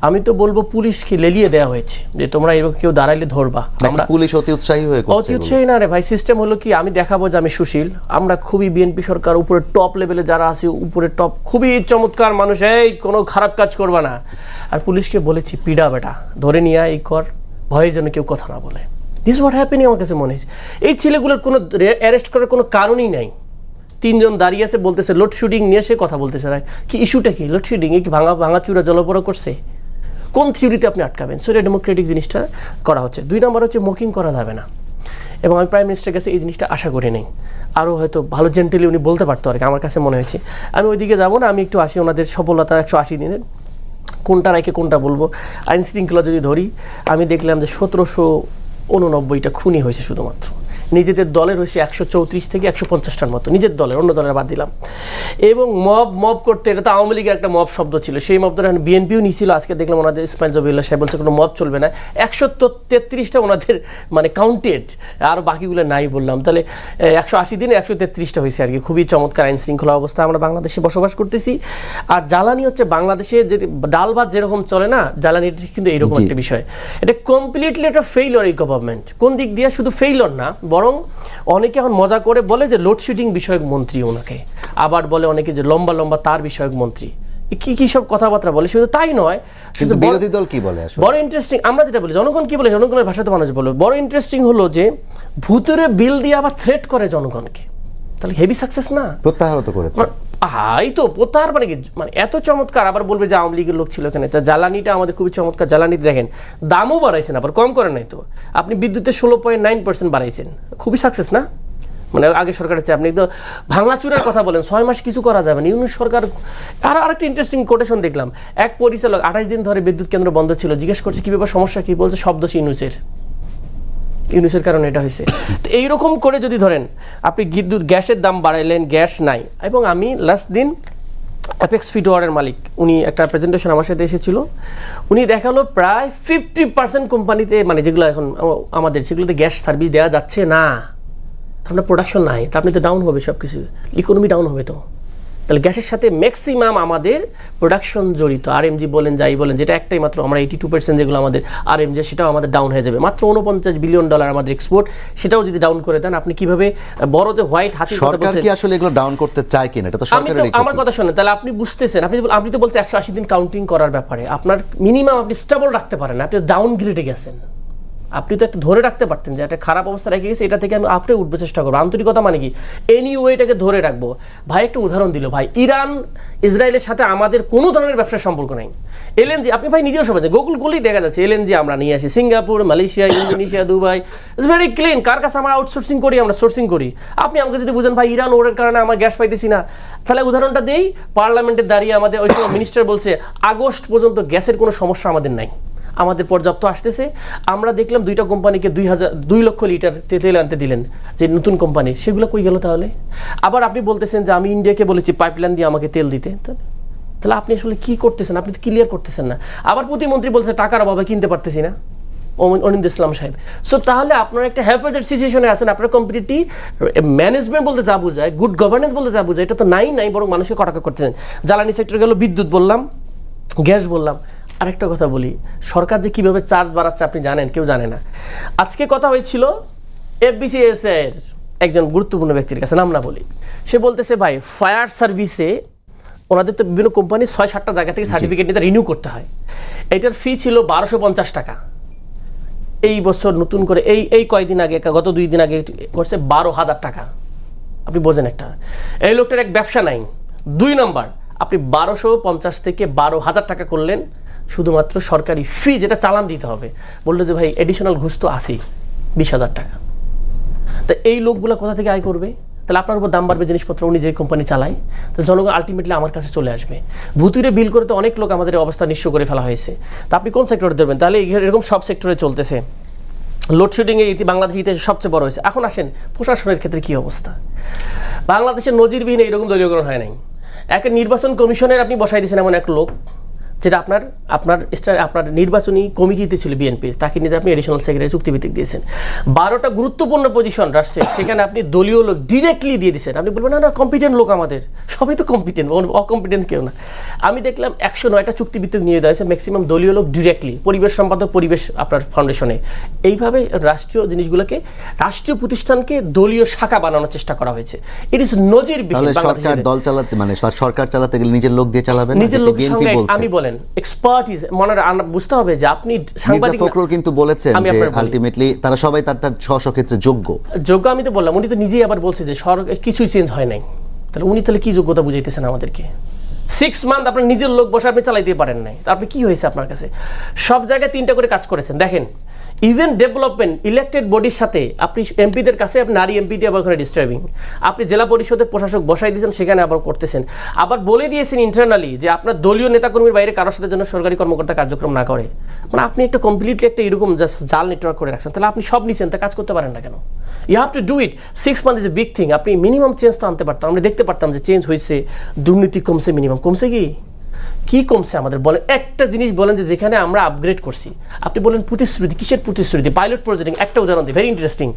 আমি তো বলবো পুলিশকে লেলিয়ে দেওয়া হয়েছে যে তোমরা এরকম কেউ দাঁড়াইলে ধরবা। আমরা পুলিশ অতি উৎসাহী হয়ে করছে। অতি উৎসাহী না রে ভাই, সিস্টেম হলো কি, আমি দেখাবো যে আমি সুশীল, আমরা খুবই বিএনপি সরকার উপরে টপ লেভেলে যারা আছে, উপরে টপ, খুবই চমৎকার মানুষ, এই কোনো খারাপ কাজ করবা না। আর পুলিশকে বলেছি পিডা বেটা, ধরে নিয়ে এই কর, ভয়ে যেন কেউ কথা না বলে। দিস হোয়াট হ্যাপেনিং আমার কাছে মনে হয়েছে। এই ছেলেগুলোর কোনো অ্যারেস্ট করার কোনো কারণই নাই। 3 জন দাঁড়িয়ে আছে, বলতেছে লোডশেডিং নিয়ে সে কথা বলতেছে। কি ইস্যুটা কি? লোডশেডিং এ কি ভাঙাচুরা জলপড়া করছে? কোন থিওরিতে আপনি আটকাবেন? সো এটা ডেমোক্রেটিক জিনিসটা করা হচ্ছে। 2 নম্বর হচ্ছে মকিং করা যাবে না, এবং আমি প্রাইম মিনিস্টারের কাছে এই জিনিসটা আশা করি নেই। আরও হয়তো ভালো জেন্টেলি উনি বলতে পারতো আর কি, আমার কাছে মনে হয়েছে। আমি ওইদিকে যাবো না, আমি একটু আসি ওনাদের সফলতা 180 দিনের, কোনটা রেখে কোনটা বলবো। আইন শৃঙ্খলা যদি ধরি, আমি দেখলাম যে 1789টা খুনি হয়েছে শুধুমাত্র। নিজেদের দলের হয়েছে 134 থেকে 150টার মতো, নিজের দলের, অন্য দলের বাদ দিলাম। এবং মব করতে, এটা তো আওয়ামী লীগের একটা মব শব্দ ছিল, সেই মব ধরে বিএনপিও নিয়েছিল। আজকে দেখলাম ওনাদের ইসমাইল জবিউল্লাহ সাহেব বলছে কোনো মব চলবে না। 133টা ওনাদের মানে কাউন্টেড, আর বাকিগুলো নাই বললাম। তাহলে 180 দিনে 133টা হয়েছে আর কি। খুবই চমৎকার আইন শৃঙ্খলা অবস্থা আমরা বাংলাদেশে বসবাস করতেছি। আর জ্বালানি হচ্ছে বাংলাদেশে যে ডাল ভাত যেরকম চলে না, জ্বালানির কিন্তু এইরকম একটা বিষয়। এটা কমপ্লিটলি একটা ফেইলিওর এই গভর্নমেন্ট। কোন দিক দিয়ে? শুধু ফেইলিওর না, বরং অনেকে এখন মজা করে বলে যে লোডশেডিং বিষয়ক মন্ত্রী ওনাকে, আবার বলে অনেকে যে লম্বা লম্বা তার বিষয়ক মন্ত্রী, কি সব কথাবার্তা বলে। শুধু তাই নয়, কিন্তু বিরোধী দল কি বলে আসলে বড় ইন্টারেস্টিং, আমরা যেটা বলি, জনগণ কি বলে, জনগণের ভাষাতে মানুষ বলে। বড় ইন্টারেস্টিং হলো যে ভূতুরে বিল দিয়ে আবার থ্রেট করে জনগণকে। তাহলে হেভি সাকসেস না? প্রত্যাহার তো করেছে। এই তো প্রত্যাহার মানে কি, মানে এত চমৎকার। আবার বলবে যে আওয়ামী লীগের লোক ছিল এখানে। তা জ্বালানিটা আমাদের খুবই চমৎকার। জ্বালানিতে দেখেন দামও বাড়াইছেন, আবার কম করেন নাই তো। আপনি বিদ্যুতে 16.9% বাড়াইছেন, খুবই সাকসেস না? মানে আগে সরকারের চেয়ে। আপনি তো ভাঙাচুরার কথা বলেন, 6 মাস কিছু করা যাবে না। ইউনূস সরকার। আর আরেকটা ইন্টারেস্টিং কোটেশন দেখলাম, এক পরিচালক 28 দিন ধরে বিদ্যুৎ কেন্দ্র বন্ধ ছিল, জিজ্ঞেস করছে কি ব্যাপার, সমস্যা কি? বলছে শব্দোষ ইউনুসের কারণে এটা হয়েছে। তো এইরকম করে যদি ধরেন আপনি বিদ্যুৎ গ্যাসের দাম বাড়াইলেন, গ্যাস নাই। এবং আমি লাস্ট দিন অ্যাপেক্স ফিডওয়ারের মালিক, উনি একটা প্রেজেন্টেশন আমার সাথে এসেছিল, উনি দেখালো প্রায় 50% কোম্পানিতে, মানে যেগুলো এখন আমাদের, সেগুলোতে গ্যাস সার্ভিস দেওয়া যাচ্ছে না। আপনার প্রোডাকশন নাই, তা আপনি তো ডাউন হবে, সব কিছু ইকোনমি ডাউন হবে। তো তাহলে গ্যাসের সাথে ম্যাক্সিমাম আমাদের প্রোডাকশন জড়িত। আরএমজি বলেন, যাই বলেন, যেটা একটাই মাত্র, আমরা 82% যেগুলো আমাদের আরএমজি, সেটাও আমাদের ডাউন হয়ে যাবে। মাত্র $49 বিলিয়ন আমাদের এক্সপোর্ট, সেটাও যদি ডাউন করে দেন, আপনি কিভাবে বড় যে হোয়াইট হাতি কথা বলছেন, সরকার কি আসলে এগুলো ডাউন করতে চায় কিনা? এটা তো সরকারের। আমার কথা শুনেন, তাহলে আপনি বুঝতেছেন, আপনি তো বলছেন 180 দিন কাউন্টিং করার ব্যাপারে আপনার মিনিমাম আপনি স্টেবল রাখতে পারেন, আপনি ডাউন গ্রেডে গেছেন। আপনি তো একটা ধরে রাখতে পারতেন যে একটা খারাপ অবস্থা রেখে গেছে, এটা থেকে আমি আপনি উঠবে চেষ্টা করবো। আন্তরিকতা মানে কি, এনিওয়ে এটাকে ধরে রাখবো। ভাই একটা উদাহরণ দিল, ভাই ইরান ইসরায়েলের সাথে আমাদের কোনো ধরনের ব্যবসার সম্পর্ক নাই। এলএনজি আপনি ভাই নিজেও সবাই গুগলেই দেখা যাচ্ছে, এলএনজি আমরা নিয়ে আসি Singapore, Malaysia, Indonesia, Dubai, it's very clean. কার কাছে আমরা আউটসোর্সিং করি, আমরা সোর্সিং করি। আপনি আমাকে যদি বুঝেন ভাই ইরান ওরের কারণে আমার গ্যাস পাইতেছি না, তাহলে উদাহরণটা দেই, পার্লামেন্টে দাঁড়িয়ে আমাদের ওই সময় মিনিস্টার বলছে আগস্ট পর্যন্ত গ্যাসের কোনো সমস্যা আমাদের নাই, আমাদের পর্যাপ্ত আসতেছে। আমরা দেখলাম 2টা কোম্পানিকে 2 লক্ষ লিটার তেল আনতে দিলেন, যে নতুন কোম্পানি, সেগুলো কই গেল তাহলে? আবার আপনি বলতেছেন যে আমি ইন্ডিয়াকে বলেছি পাইপলাইন দিয়ে আমাকে তেল দিতে, তাহলে আপনি আসলে কি করতেছেন? আপনি তো ক্লিয়ার করতেছেন না। আবার প্রতিমন্ত্রী বলছে টাকার অভাবে কিনতে পারতেছি না, অনিন্দ ইসলাম সাহেব। সো তাহলে আপনারা একটা হেল্পেজের সিচুয়েশনে আছেন। আপনার কম্পিটিটিভ ম্যানেজমেন্ট বলতে যা বোঝায়, গুড গভর্নেন্স বলতে যা বোঝায়, এটা তো নাই, বরং মানুষকে কটাকা করতেছেন। জ্বালানি সেক্টর গেল, বিদ্যুৎ বললাম, গ্যাস বললাম। আরেকটা কথা বলি, সরকার যে কিভাবে চার্জ বাড়াচ্ছে আপনি জানেন? কেউ জানে না। আজকে কথা হয়েছিল এফবিসিএস এর একজন গুরুত্বপূর্ণ ব্যক্তির কাছে, নাম না বলি, সে বলতেছে ভাই ফায়ার সার্ভিসে ওনাদের তো বিভিন্ন কোম্পানি 6-7টা জায়গা থেকে সার্টিফিকেট নিতে রিনিউ করতে হয়। এটার ফি ছিল 1250 টাকা। এই বছর নতুন করে এই কয়েকদিন আগে, গত 2 দিন আগে করছে 12,000 টাকা। আপনি বোঝেন, একটা এই লোকটার এক ব্যবসা নাই। 2 নম্বর, আপনি 1250 থেকে 12,000 টাকা করলেন শুধুমাত্র সরকারি ফি, যেটা চালান দিতে হবে। বললো যে ভাই এডিশনাল ঘুষ তো আছেই 20,000 টাকা। তা এই লোকগুলা কোথা থেকে আয় করবে? তাহলে আপনার উপর দাম বাড়বে জিনিসপত্র, উনি যে কোম্পানি চালায়, তো জনগণ আলটিমেটলি আমার কাছে চলে আসবে। ভুতুরে বিল করে তো অনেক লোক আমাদের অবস্থা নিঃস্ব করে ফেলা হয়েছে। তা আপনি কোন সেক্টরে দেবেন? তাহলে এরকম সব সেক্টরে চলতেছে। লোডশেডিংয়ে বাংলাদেশ ইতিহাসে সবচেয়ে বড় হয়েছে। এখন আসেন প্রশাসনের ক্ষেত্রে কি অবস্থা। বাংলাদেশের নজিরবিহীন এরকম দলীয়করণ হয় নাই। এক নির্বাচন কমিশনের আপনি বসাই দিয়েছেন এমন এক লোক, যেটা আপনার নির্বাচনী কমিটিতে ছিল বিএনপির, তাকে নিয়ে আপনি এডিশনাল সেক্রেটারি চুক্তিভিত্তিক দিয়েছেন। 12টা গুরুত্বপূর্ণ পজিশন রাষ্ট্রে, সেখানে আপনি দলীয় লোক ডিরেক্টলি দিয়ে দিয়েছেন। আপনি বলবেন না কম্পিটেন্ট লোক, আমাদের সবাই তো কম্পিটেন্ট, অকম্পিটেন্ট কেউ না। আমি দেখলাম 109টা চুক্তিভিত্তিক নিয়ে দেওয়া হয়েছে, ম্যাক্সিমাম দলীয় লোক ডিরেক্টলি, পরিবেশ সম্পাদক পরিবেশ আপনার ফাউন্ডেশনে। এইভাবে রাষ্ট্রীয় জিনিসগুলোকে, রাষ্ট্রীয় প্রতিষ্ঠানকে দলীয় শাখা বানানোর চেষ্টা করা হয়েছে। ইট ইজ নজিরবিহীন। সরকার দল চালাতে, মানে সরকার চালাতে গেলে নিজের লোক দিয়ে চালাবেন, নিজের লোকের সঙ্গে আমি বলেন এক্সপার্টিজ মনে বুঝতে হবে যে আপনি সাংবাদিক। ফখরুল কিন্তু বলেছেন যে আলটিমেটলি তারা সবাই তার স্ব ক্ষেত্রে যোগ্য। আমি তো বললাম, উনি তো নিজেই আবার বলছে যে কিছুই চেঞ্জ হয় নাই। তাহলে উনি তাহলে কি যোগ্যতা বুঝাইতেছেন আমাদেরকে? 6 মান্থ আপনার নিজের লোক বসে আপনি চালাইতে পারেন নাই, তারপরে কি হয়েছে আপনার কাছে? সব জায়গায় 3টা করে কাজ করেছেন। দেখেন, ইভেন ডেভেলপমেন্ট ইলেক্টেড বডির সাথে আপনি এমপিদের কাছে আপনি নারী এমপি দিয়ে আবার ওখানে ডিস্টার্বিং। আপনি জেলা পরিষদের প্রশাসক বসাই দিয়েছেন, সেখানে আবার করতেছেন। আবার বলে দিয়েছেন ইন্টারনালি যে আপনার দলীয় নেতাকর্মীর বাইরে কারোর সাথে যেন সরকারি কর্মকর্তা কার্যক্রম না করে। মানে আপনি একটা কমপ্লিটলি একটা এরকম জাস্ট জাল নেটওয়ার্ক করে রাখছেন। তাহলে আপনি সব নিছেন, তা কাজ করতে পারেন না কেন? You have to do it. 6 month is a big thing. আপনি মিনিমাম চেঞ্জ তো আনতে পারতাম, আমরা দেখতে পারতাম যে চেঞ্জ হয়েছে, দুর্নীতি কমছে। মিনিমাম কমছে কি কমছে আমাদের বলেন? একটা জিনিস বলেন যে যেখানে আমরা আপগ্রেড করছি। আপনি বলেন প্রতিশ্রুতি, কিসের প্রতিশ্রুতি? Pilot projecting. একটা উদাহরণ দিই, ভেরি ইন্টারেস্টিং।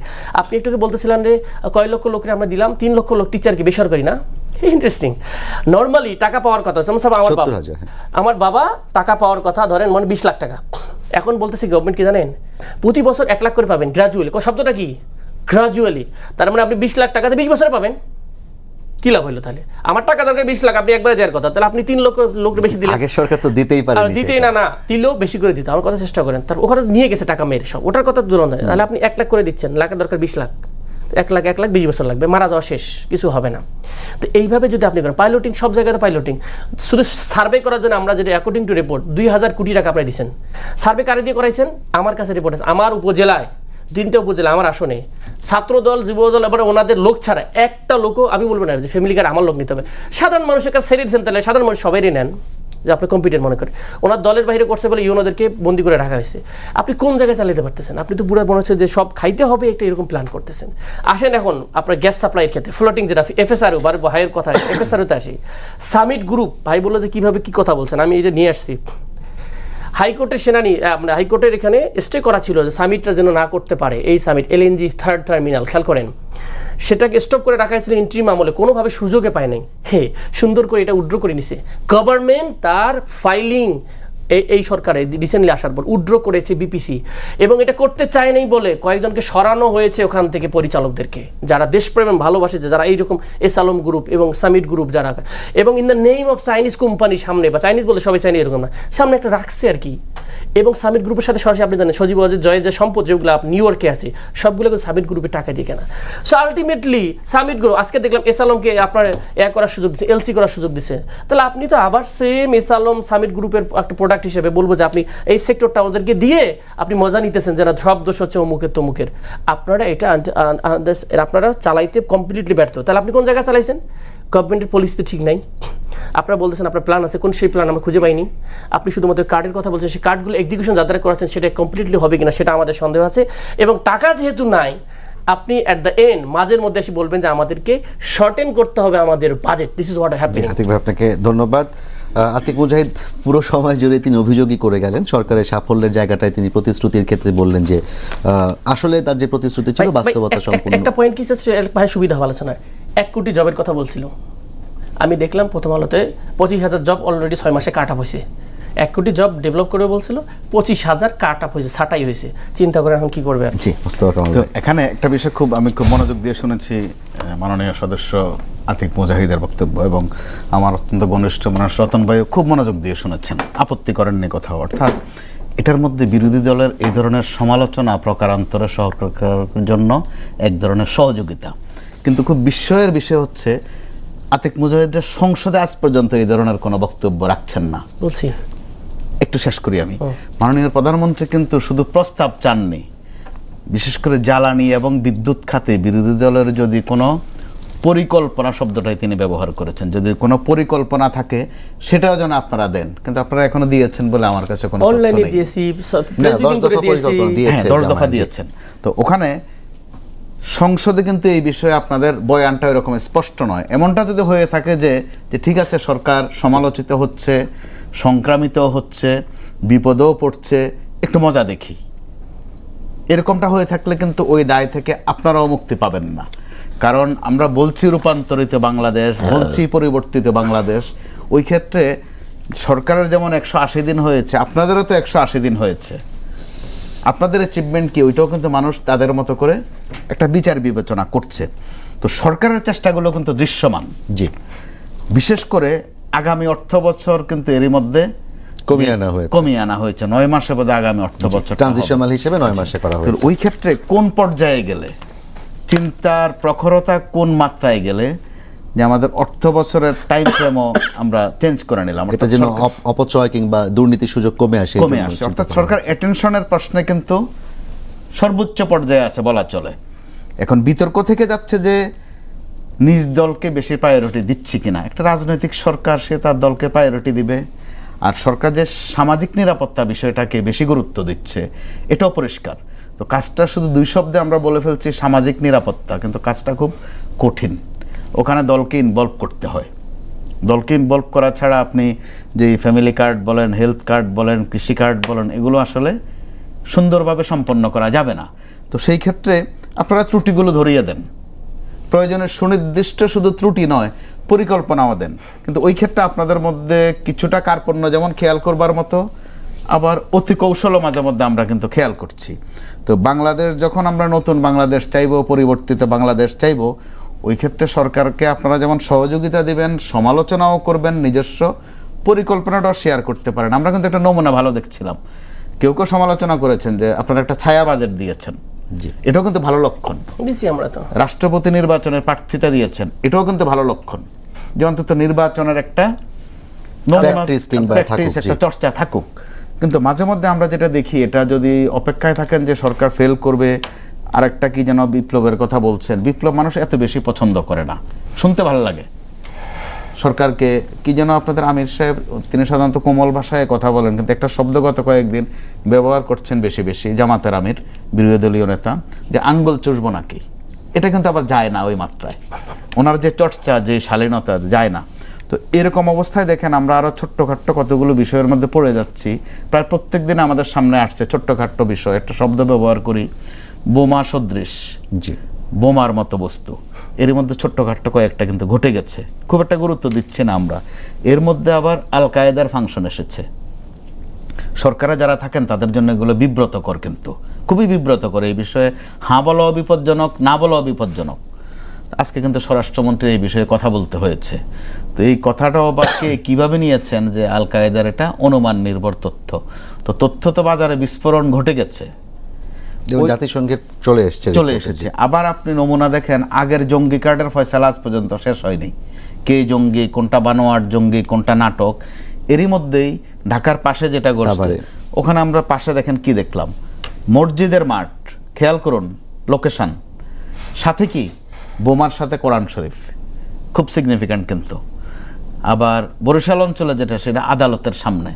আপনি একটুকে বলতেছিলেন যে কয় লক্ষ লোককে আমরা দিলাম, 3 লক্ষ লোক টিচারকে বেসরকারি না। ইন্টারেস্টিং। নর্মালি টাকা পাওয়ার কথা, আমার বাবা টাকা পাওয়ার কথা ধরেন মানে 20 লাখ টাকা। এখন বলতেছি গভর্নমেন্ট কি জানেন, প্রতি বছর 1 লাখ করে পাবেন গ্রাজুয়ালি। শব্দটা কি? গ্রাজুয়ালি। তার মানে আপনি 20 লাখ টাকাতে 20 বছরে পাবেন। কি লাভ হইলো? তাহলে আমার টাকা দরকার 20 লাখ, আপনি একবারে দেওয়ার কথা, তাহলে আপনি 3 লক্ষ লোক বেশি দিলেন। আগের সরকার তো দিতেই পারে, দিতেই না দিলেও বেশি করে দিতে আমার কথা চেষ্টা করেন। তার ওখানে নিয়ে গেছে টাকা মেরে সব, ওটার কথা দূর নয়। তাহলে আপনি 1 লাখ করে দিচ্ছেন, লাখের দরকার 20 লাখ। 1 লাখ 20 বছর লাগবে, মারা যাওয়া শেষ, কিছু হবে না। তো এইভাবে যদি আপনি করেন পাইলটিং, সব জায়গাতে পাইলটিং। শুধু সার্ভে করার জন্য আমরা যেটা অ্যাকর্ডিং টু রিপোর্ট 2000 কোটি টাকা আপনারা দিচ্ছেন। সার্ভে কারে দিয়ে করাইছেন? আমার কাছে রিপোর্ট আছে। আমার উপজেলায় 3টা উপজেলা, আমার আসনে ছাত্রদল যুবদল এবার ওনাদের লোক ছাড়া একটা লোকও, আমি বলবো না যে ফ্যামিলি কার্ড আমার লোক নিতে হবে, সাধারণ মানুষের কাছে ছেড়ে দিচ্ছেন। তাহলে সাধারণ মানুষ সবাই নেন যে আপনি কম্পিটেন্ট মনে করেন। ওনার দলের বাইরে করছে বলে ওনাদেরকে বন্দি করে রাখা হয়েছে। আপনি কোন জায়গায় চালাতে পারতেছেন? আপনি তো পুরো মনে হচ্ছে যে সব খাইতে হবে, একটা এরকম প্ল্যান করতেছেন। আসেন এখন আপনার গ্যাস সাপ্লাইয়ের ক্ষেত্রে ফ্লোটিং, যেটা এফএসআরও ভাইয়ের কথা, এফএসআরওতে আসি। সামিট গ্রুপ ভাই বললো যে কীভাবে কী কথা বলছেন, আমি এই যে নিয়ে আসছি। হাইকোর্টের হাইকোর্টের এখানে স্টে করা ছিল যে সামিটটা যেন না করতে পারে, এই সামিট এলএনজি 3rd টার্মিনাল, খেয়াল করেন, সেটাকে স্টপ করে রাখা হয়েছিল ইন্ট্রিম আমলে, কোনোভাবে সুযোগে পায় নাই। সুন্দর করে এটা উইথড্র করে নিছে গভর্নমেন্ট। তার ফাইলিং এই সরকারে রিসেন্টলি আসার পর উইথড্র করেছে বিপিসি, এবং এটা করতে চায় নাই বলে কয়েকজনকে সরানো হয়েছে ওখান থেকে, পরিচালকদেরকে, যারা দেশপ্রেম ভালোবাসে, যারা এইরকম এস আলম গ্রুপ এবং সামিট গ্রুপ যারা, এবং in the name of Chinese company সামনে, বা চাইনিজ বলে সবাই চাইনি এরকম না, সামনে একটা রাখছে আর কি। এবং সামিট গ্রুপের সাথে সরাসরি আপনি জানেন সজীব ওয়াজেদ জয়ের যে সম্পদ যেগুলো নিউ ইয়র্কে আছে, সবগুলো সামিট গ্রুপের টাকা দিয়ে কেনা। সো আলটিমেটলি সামিট গ্রুপ আজকে দেখলাম এস আলমকে আপনার করার সুযোগ দিচ্ছে, এলসি করার সুযোগ দিচ্ছে। তাহলে আপনি তো আবার সেম এস আলম সামিট গ্রুপের একটা প্রোডাক্ট হিসেবে বলবো যে আপনি এই সেক্টরটা ওদেরকে দিয়ে আপনি মজা নিতেছেন, যারা সব দোষ হচ্ছে অমুকের তমুকের। আপনারা এটা আপনারা চালাইতে কমপ্লিটলি ব্যর্থ। তাহলে আপনি কোন জায়গায় চালাইছেন? গভর্নমেন্টের পলিসি ঠিক নাই। আপনারা বলতেছেন আপনার প্ল্যান আছে, কোন সেই প্ল্যান আমরা খুঁজে পাইনি। আপনি শুধুমাত্র কার্ডের কথা বলছেন, সেই কার্ডগুলো এক্সিকিউশন যারা করাচ্ছেন সেটা কমপ্লিটলি হবে কিনা সেটা আমাদের সন্দেহ আছে। এবং টাকা যেহেতু নাই, আপনি অ্যাট দ্য এন্ড মাঝের মধ্যে এসে বলবেন যে আমাদেরকে শর্টেন করতে হবে আমাদের budget. This is what happening. Atiq ভাই, আপনাকে ধন্যবাদ। আতিক মুজাহিদ পুরো সময় জুড়ে তিনি অভিযোগই করে গেলেন, সরকারের সাফল্যের জায়গাটায় তিনি প্রতিশ্রুতির ক্ষেত্রে বললেন যে আসলে তার যে প্রতিশ্রুতি ছিল বাস্তবতা সম্পূর্ণ। একটা পয়েন্ট কি ভাই সুবিধা হবে আলোচনায়, 1 কোটি জবের কথা বলছিল। আমি দেখলাম প্রথম আলোতে 25,000 জব অলরেডি 6 মাসে কাট আপ হয়েছে। 1 কোটি জব ডেভেলপ করে বলছিল, 25,000 কাট আপ হয়েছে, ছাটাই হয়েছে। চিন্তা করে এখন কি করবে? তো এখানে একটা বিষয় আমি খুব মনোযোগ দিয়ে শুনেছি মাননীয় সদস্য আতিক মুজাহিদের বক্তব্য, এবং আমার অত্যন্ত ঘনিষ্ঠ মানুষ রতন ভাইও খুব মনোযোগ দিয়ে শুনেছেন, আপত্তি করেননি কোথাও। অর্থাৎ এটার মধ্যে বিরোধী দলের এই ধরনের সমালোচনা প্রকারান্তরে সরকারের জন্য এক ধরনের সহযোগিতা। কিন্তু খুব বিস্ময়ের বিষয় হচ্ছে আতিক মুজাহিদের সংসদে আজ পর্যন্ত এই ধরনের কোনো বক্তব্য রাখছেন না। বলছি একটু শেষ করি আমি। মাননীয় প্রধানমন্ত্রী কিন্তু শুধু প্রস্তাব চাননি, বিশেষ করে জ্বালানি এবং বিদ্যুৎ খাতে বিরোধী দলের যদি কোনো পরিকল্পনা শব্দটাই তিনি ব্যবহার করেছেন। যদি কোনো পরিকল্পনা থাকে সেটাও যেন আপনারা দেন, কিন্তু আপনারা এখনো দিয়েছেন বলে আমার কাছে কোনো তথ্য অনলাইনে নেই। দিয়েছি, না, 10 প্রেসিডিং করে দফা দিয়েছি। পরিকল্পনা হ্যাঁ, দিয়েছে 10 দফা জামায়াত, জি। দিয়েছেন। তো ওখানে সংসদে কিন্তু এই বিষয়ে আপনাদের বয়ানটা এরকম স্পষ্ট নয়। এমনটা যদি হয়ে থাকে যে ঠিক আছে সরকার সমালোচিত হচ্ছে, সংক্রামিত হচ্ছে, বিপদেও পড়ছে, একটু মজা দেখি, এরকমটা হয়ে থাকলে কিন্তু ওই দায় থেকে আপনারাও মুক্তি পাবেন না। কারণ আমরা বলছি রূপান্তরিত বাংলাদেশ, বলছি পরিবর্তিত বাংলাদেশ, ওই ক্ষেত্রে সরকারের যেমন 180 দিন হয়েছে, আপনাদেরও তো 180 দিন হয়েছে। আপনাদের অ্যাচিভমেন্ট কি ওইটাও কিন্তু মানুষ তাদের মতো করে একটা বিচার বিবেচনা করছে। তো সরকারের চেষ্টাগুলো কিন্তু দৃশ্যমান। জি, বিশেষ করে আগামী অর্থ বছর কিন্তু এরই মধ্যে কমিয়ে আনা হয়েছে 9 মাসে বোধহয় আগামী অর্থ বছর ট্রানজিশনাল হিসেবে 9 মাসে করা তো হয়েছে। ওই ক্ষেত্রে কোন পর্যায়ে গেলে, চিন্তার প্রখরতা কোন মাত্রায় গেলে যে আমাদের অর্থ বছরের টাইম ফ্রেমও আমরা চেঞ্জ করে নিলাম, এটা যেন অপচয় কিংবা দুর্নীতির সুযোগ কমে আসে, কমে আসে। অর্থাৎ সরকার অ্যাটেনশনের প্রশ্নে কিন্তু সর্বোচ্চ পর্যায়ে আছে বলা চলে। এখন বিতর্ক থেকে যাচ্ছে যে নিজ দলকে বেশি প্রায়োরিটি দিচ্ছি কিনা। একটা রাজনৈতিক সরকার, সে তার দলকে প্রায়োরিটি দিবে। আর সরকার যে সামাজিক নিরাপত্তা বিষয়টাকে বেশি গুরুত্ব দিচ্ছে এটাও পরিষ্কার। তো কাজটা শুধু 2 শব্দে আমরা বলে ফেলছি সামাজিক নিরাপত্তা, কিন্তু কাজটা খুব কঠিন। ওখানে দলকে ইনভলভ করতে হয়। দলকে ইনভলভ করা ছাড়া আপনি যে ফ্যামিলি কার্ড বলেন, হেলথ কার্ড বলেন, কৃষি কার্ড বলেন, এগুলো আসলে সুন্দরভাবে সম্পন্ন করা যাবে না। তো সেই ক্ষেত্রে আপনারা ত্রুটিগুলো ধরিয়ে দেন, প্রয়োজনে সুনির্দিষ্ট শুধু ত্রুটি নয়, পরিকল্পনাও দেন। কিন্তু ওই ক্ষেত্রে আপনাদের মধ্যে কিছুটা কার্পণ্য যেমন খেয়াল করবার মতো, আবার অতি কৌশলও মাঝে মধ্যে আমরা কিন্তু খেয়াল করছি। তো বাংলাদেশ যখন আমরা নতুন বাংলাদেশ চাইবো, পরিবর্তিত বাংলাদেশ চাইবো, ওই ক্ষেত্রে সরকারকে আপনারা যেমন সহযোগিতা দিবেন, সমালোচনাও করবেন, নিজস্ব পরিকল্পনাটাও শেয়ার করতে পারেন। আমরা কিন্তু একটা নমুনা ভালো দেখছিলাম, কেউ কেউ সমালোচনা করেছেন যে আপনারা একটা ছায়া বাজেট দিয়েছেন, এটাও কিন্তু ভালো লক্ষণ। দিয়েছি আমরা তো। রাষ্ট্রপতি নির্বাচনের প্রার্থিতা দিয়েছেন, এটাও কিন্তু ভালো লক্ষণ, যে অন্তত নির্বাচনের একটা একটা চর্চা থাকুক। কিন্তু মাঝে মধ্যে আমরা যেটা দেখি, এটা যদি অপেক্ষায় থাকেন যে সরকার ফেল করবে, আরেকটা কি যেন বিপ্লবের কথা বলছেন, বিপ্লব মানুষ এত বেশি পছন্দ করে না, শুনতে ভালো লাগে। সরকারকে কি যেন আপনাদের আমির সাহেব, তিনি সাধারণত কোমল ভাষায় কথা বলেন, কিন্তু একটা শব্দগত কয়েকদিন ব্যবহার করছেন বেশি বেশি, জামাতের আমির, বিরোধী দলীয় নেতা, যে আঙ্গুল চুষবো নাকি। এটা কিন্তু আবার যায় না ওই মাত্রায়, ওনার যে চর্চা, যে শালীনতা যায় না। তো এরকম অবস্থায় দেখেন আমরা আরও ছোট্টখাট্ট কতগুলো বিষয়ের মধ্যে পড়ে যাচ্ছি। প্রায় প্রত্যেক দিন আমাদের সামনে আসছে ছোট্টখাট্ট বিষয়। একটা শব্দ ব্যবহার করি, বোমা সদৃশ, জি, বোমার মতো বস্তু। এর মধ্যে ছোট্টখাট্ট কয়েকটা কিন্তু ঘটে গেছে, খুব একটা গুরুত্ব দিচ্ছি না আমরা। এর মধ্যে আবার আল কায়েদার ফাংশন এসেছে। সরকারে যারা থাকেন তাদের জন্য এগুলো বিব্রতকর, কিন্তু খুবই বিব্রতকর। এই বিষয়ে হ্যাঁ বলাও বিপজ্জনক, না বলাও বিপজ্জনক। আজকে কিন্তু স্বরাষ্ট্রমন্ত্রী এই বিষয়ে কথা বলতে হয়েছে। তো এই কথাটাও বা কে কীভাবে নিয়েছেন যে আল কায়েদার এটা অনুমান নির্ভর তথ্য। তো তথ্য তো বাজারে বিস্ফোরণ ঘটে গেছে, জাতিসংঘের চলে এসেছে। আবার আপনি নমুনা দেখেন, আগের জঙ্গি কার্ডের ফয়সালা আজ পর্যন্ত শেষ হয়নি। কে জঙ্গি, কোনটা বানোয়াট জঙ্গি, কোনটা নাটক। এরই মধ্যেই ঢাকার পাশে যেটা ঘটছে, ওখানে আমরা পাশে দেখেন কি দেখলাম, মসজিদের মাঠ, খেয়াল করুন লোকেশন, সাথে কি বোমার সাথে কোরআন শরীফ, খুব সিগনিফিক্যান্ট। কিন্তু আবার বরিশাল অঞ্চলে যেটা, সেটা আদালতের সামনে।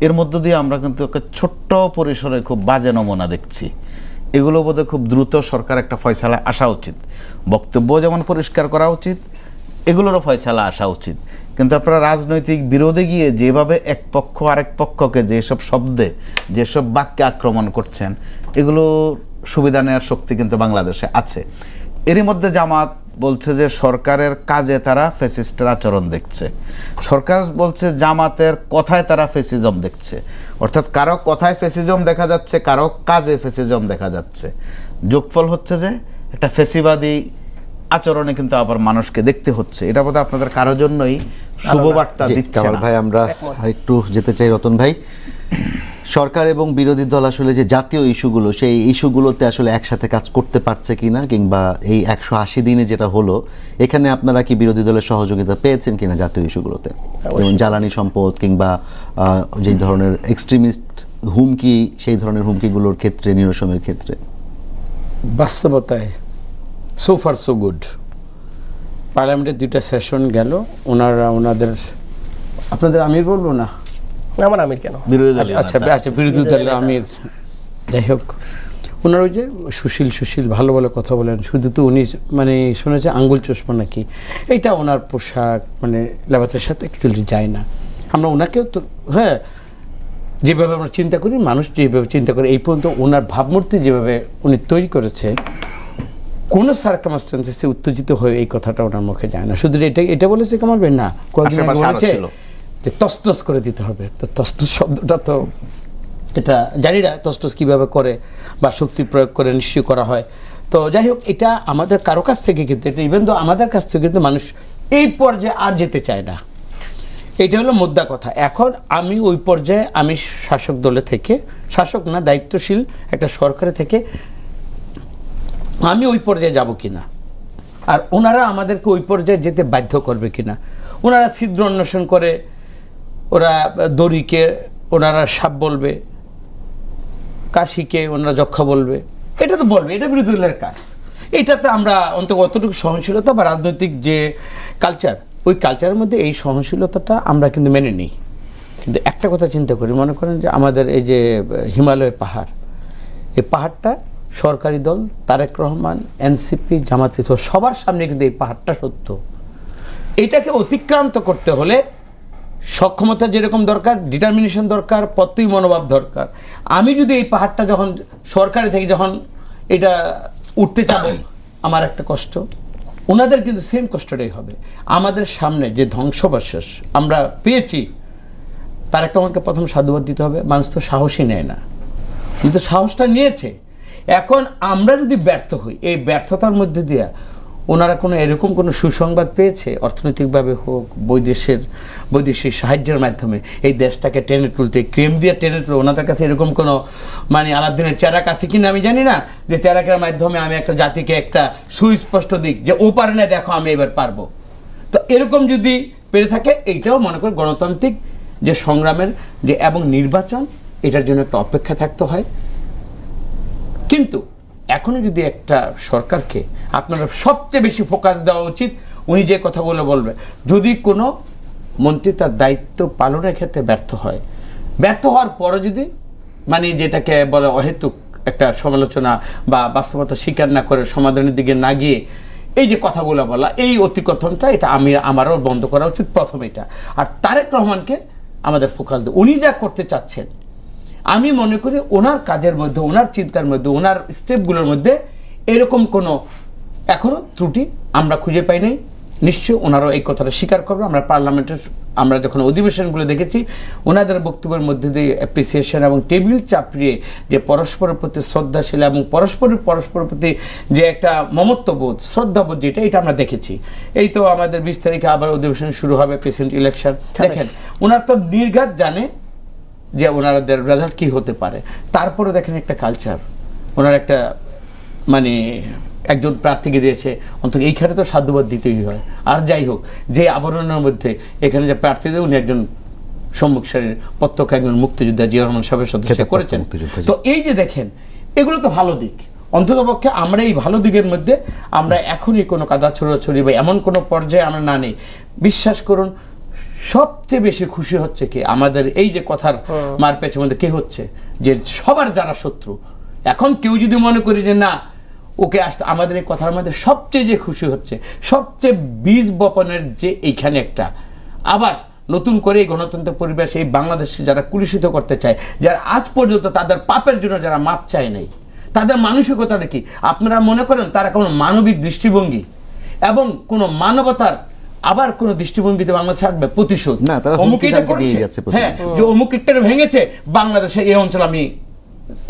এর মধ্য দিয়ে আমরা কিন্তু একটা ছোট্ট পরিসরে খুব বাজে নমুনা দেখছি। এগুলো বোধহয় খুব দ্রুত সরকার একটা ফয়সালা আসা উচিত। বক্তব্য যেমন পরিষ্কার করা উচিত, এগুলোরও ফয়সালা আসা উচিত। কিন্তু আপনারা রাজনৈতিক বিরোধে গিয়ে যেভাবে এক পক্ষ আরেক পক্ষকে যেসব শব্দে, যেসব বাক্যে আক্রমণ করছেন, এগুলো সুবিধা নেওয়ার শক্তি কিন্তু বাংলাদেশে আছে। এরই মধ্যে জামাত বলছে যে সরকারের কাজে তারা ফ্যাসিস্টের আচরণ দেখছে। সরকার বলছে জামাতের কথায় তারা ফ্যাসিজম দেখছে। অর্থাৎ কারো কথায় ফ্যাসিজম দেখা যাচ্ছে, কারো কাজে ফ্যাসিজম দেখা যাচ্ছে। যোগফল হচ্ছে যে একটা ফ্যাসিবাদী আচরণে কিন্তু আবার মানুষকে দেখতে হচ্ছে। এটা বোধহয় আপনাদের কারোর জন্যই শুভবার্তা দিচ্ছে না। ভাই, আমরা একটু যেতে চাই রতন ভাই। সরকার এবং বিরোধী দল আসলে যে জাতীয় ইস্যুগুলো, সেই ইস্যুগুলোতে আসলে একসাথে কাজ করতে পারছে কিনা, কিংবা এই 180 দিনে যেটা হলো, এখানে আপনারা কি বিরোধী দলের সহযোগিতা পেয়েছেন কিনা জাতীয় ইস্যুগুলোতে, যেমন জ্বালানি সম্পদ কিংবা যেই ধরনের এক্সট্রিমিস্ট হুমকি, সেই ধরনের হুমকিগুলোর ক্ষেত্রে, নিরসনের ক্ষেত্রে? বাস্তবতায় সো ফার সো গুড। পার্লামেন্টের 2টা সেশন গেল, ওনাদের আপনাদের আমির বলবো না, আমার আমির কেন, বিরোধী দল আচ্ছা আচ্ছা বিরোধী দলের আমির, যাই হোক, ওনার ওই যে সুশীল ভালো ভালো কথা বলেন, শুধু তো উনি মানে শুনেছে আঙ্গুল চশমা নাকি, এইটা ওনার পোশাক মানে লেবাসের সাথে অ্যাকচুয়ালি যায় না। আমরা ওনাকেও তো হ্যাঁ যেভাবে আমরা চিন্তা করি, মানুষ যেভাবে চিন্তা করে, এই পর্যন্ত ওনার ভাবমূর্তি যেভাবে উনি তৈরি করেছে, কোনো সার্কামস্টেন্সেসে উত্তেজিত হয়ে এই কথাটা ওনার মুখে যায় না। শুধু এটা বলেছে কামাল ভাই না, কয়েকদিন আগে বলেছে যে তসতস করে দিতে হবে। তো তসতস শব্দটা তো এটা জানি না তসতস কীভাবে করে বা শক্তি প্রয়োগ করে নিশ্চয়ই করা হয়। তো যাই হোক, এটা আমাদের কারো কাছ থেকে কিন্তু, এটা ইভেন তো আমাদের কাছ থেকে কিন্তু মানুষ এই পর্যায়ে আর যেতে চায় না। এটা হলো মুদ্রা কথা। এখন আমি ওই পর্যায়ে, আমি শাসক দলে থেকে, শাসক না দায়িত্বশীল একটা সরকারে থেকে আমি ওই পর্যায়ে যাব কিনা, আর ওনারা আমাদেরকে ওই পর্যায়ে যেতে বাধ্য করবে কিনা। ওনারা ছিদ্র অন্বেষণ করে, ওরা দড়িকে ওনারা সাপ বলবে, কাশিকে ওনারা যক্ষা বলবে, এটা তো বলবে, এটা বিরোধী দলের কাজ। এটাতে আমরা অন্তত অতটুকু সহনশীলতা বা রাজনৈতিক যে কালচার, ওই কালচারের মধ্যে এই সহনশীলতাটা আমরা কিন্তু মেনে নিই। কিন্তু একটা কথা চিন্তা করি, মনে করেন যে আমাদের এই যে হিমালয় পাহাড়, এই পাহাড়টা সরকারি দল তারেক রহমান, এনসিপি, জামাত ইসলাম সবার সামনে কিন্তু এই পাহাড়টা সত্য। এটাকে অতিক্রান্ত করতে হলে সক্ষমতা যেরকম দরকার, ডিটারমিনেশন দরকার, প্রত্যয়ী মনোভাব দরকার। আমি যদি এই পাহাড়টা যখন সরকারি থেকে যখন এটা উঠতে চাবো, আমার একটা কষ্ট, ওনাদের কিন্তু সেম কষ্টটাই হবে। আমাদের সামনে যে ধ্বংসবাস আমরা পেয়েছি, তার একটা আমাকে প্রথম সাধুবাদ দিতে হবে। মানুষ তো সাহসই নেয় না, কিন্তু সাহসটা নিয়েছে। এখন আমরা যদি ব্যর্থ হই, এই ব্যর্থতার মধ্যে দিয়ে ওনারা কোনো এরকম কোনো সুসংবাদ পেয়েছে, অর্থনৈতিকভাবে হোক, বৈদেশিক সাহায্যের মাধ্যমে এই দেশটাকে টেনে তুলতে, ক্রেম দিয়ে টেনে তুলে, ওনাদের কাছে এরকম কোনো মানে আলাদিনের চেরাক আছে কিনা আমি জানি না, যে চেরাকের মাধ্যমে আমি একটা জাতিকে একটা সুস্পষ্ট দিক যে ও পারে না, দেখো আমি এবার পারবো। তো এরকম যদি পেরে থাকে, এইটাও মনে করি গণতান্ত্রিক যে সংগ্রামের যে এবং নির্বাচন, এটার জন্য একটা অপেক্ষা থাকতে হয়। কিন্তু এখনো যদি একটা সরকারকে আপনারা সবচেয়ে বেশি ফোকাস দেওয়া উচিত, উনি যে কথাগুলো বলবে, যদি কোনো মন্ত্রী তার দায়িত্ব পালনের ক্ষেত্রে ব্যর্থ হয়, ব্যর্থ হওয়ার পরে যদি মানে যেটাকে বলে অহেতুক একটা সমালোচনা বা বাস্তবতা স্বীকার না করে সমাধানের দিকে না গিয়ে এই যে কথাগুলো বলা, এই অতিকথনটা, এটা আমারও বন্ধ করা উচিত প্রথম এটা। আর তারেক রহমানকে আমাদের ফোকাস দেয়, উনি যা করতে চাচ্ছেন, আমি মনে করি ওনার কাজের মধ্যে, ওনার চিন্তার মধ্যে, ওনার স্টেপগুলোর মধ্যে এরকম কোনো এখনও ত্রুটি আমরা খুঁজে পাই নাই। নিশ্চয়ই ওনারাও এই কথাটা স্বীকার করবে। আমরা পার্লামেন্টের আমরা যখন অধিবেশনগুলো দেখেছি, ওনাদের বক্তব্যের মধ্যে দিয়ে অ্যাপ্রিসিয়েশন এবং টেবিল চাপড়িয়ে যে পরস্পরের প্রতি শ্রদ্ধাশীল এবং পরস্পরের প্রতি যে একটা মমত্ববোধ, শ্রদ্ধাবোধ, যেটা এটা আমরা দেখেছি। এই তো আমাদের 20 তারিখে আবার অধিবেশন শুরু হবে, প্রেসিডেন্ট ইলেকশন। দেখেন ওনার তো নির্ঘাত জানে যে ওনাদের রেজাল্ট কী হতে পারে। তারপরে দেখেন একটা কালচার, ওনার একটা মানে একজন প্রার্থীকে দিয়েছে, অন্তত এইখানে তো সাধুবাদ দিতেই হয়। আর যাই হোক, যে আবরণের মধ্যে এখানে যে প্রার্থী দেয়, উনি একজন সম্মুখ সারির প্রত্যক্ষ একজন মুক্তিযোদ্ধা, জিয়া রহমান সাহেবের সদস্য করেছেন। তো এই যে দেখেন, এগুলো তো ভালো দিক। অন্ততপক্ষে আমরা এই ভালো দিকের মধ্যে আমরা এখনই কোনো কাদা ছড়াছড়ি বা এমন কোনো পর্যায়ে আমরা না নেই। বিশ্বাস করুন, সবচেয়ে বেশি খুশি হচ্ছে কি আমাদের এই যে কথার মারপ্যাচের মধ্যে কে হচ্ছে, যে সবার যারা শত্রু, এখন কেউ যদি মনে করি যে না ওকে আসতে, আমাদের এই কথার মধ্যে সবচেয়ে যে খুশি হচ্ছে, সবচেয়ে বীজ বপনের যে এইখানে একটা আবার নতুন করে এই গণতন্ত্র পরিবেশ এই বাংলাদেশকে যারা কুলুষিত করতে চায়, যারা আজ পর্যন্ত তাদের পাপের জন্য যারা মাপ চায় নাই, তাদের মানসিকতাটা কি আপনারা মনে করেন তারা কোনো মানবিক দৃষ্টিভঙ্গি এবং কোনো মানবতার আবার কোন দৃষ্টিভঙ্গিতে বাংলাদেশ আসবে প্রতিশোধ না, তারা হুমকি দিয়ে যাচ্ছে। হ্যাঁ, যে অমুক একটা ভেঙেছে বাংলাদেশে এই অঞ্চল আমি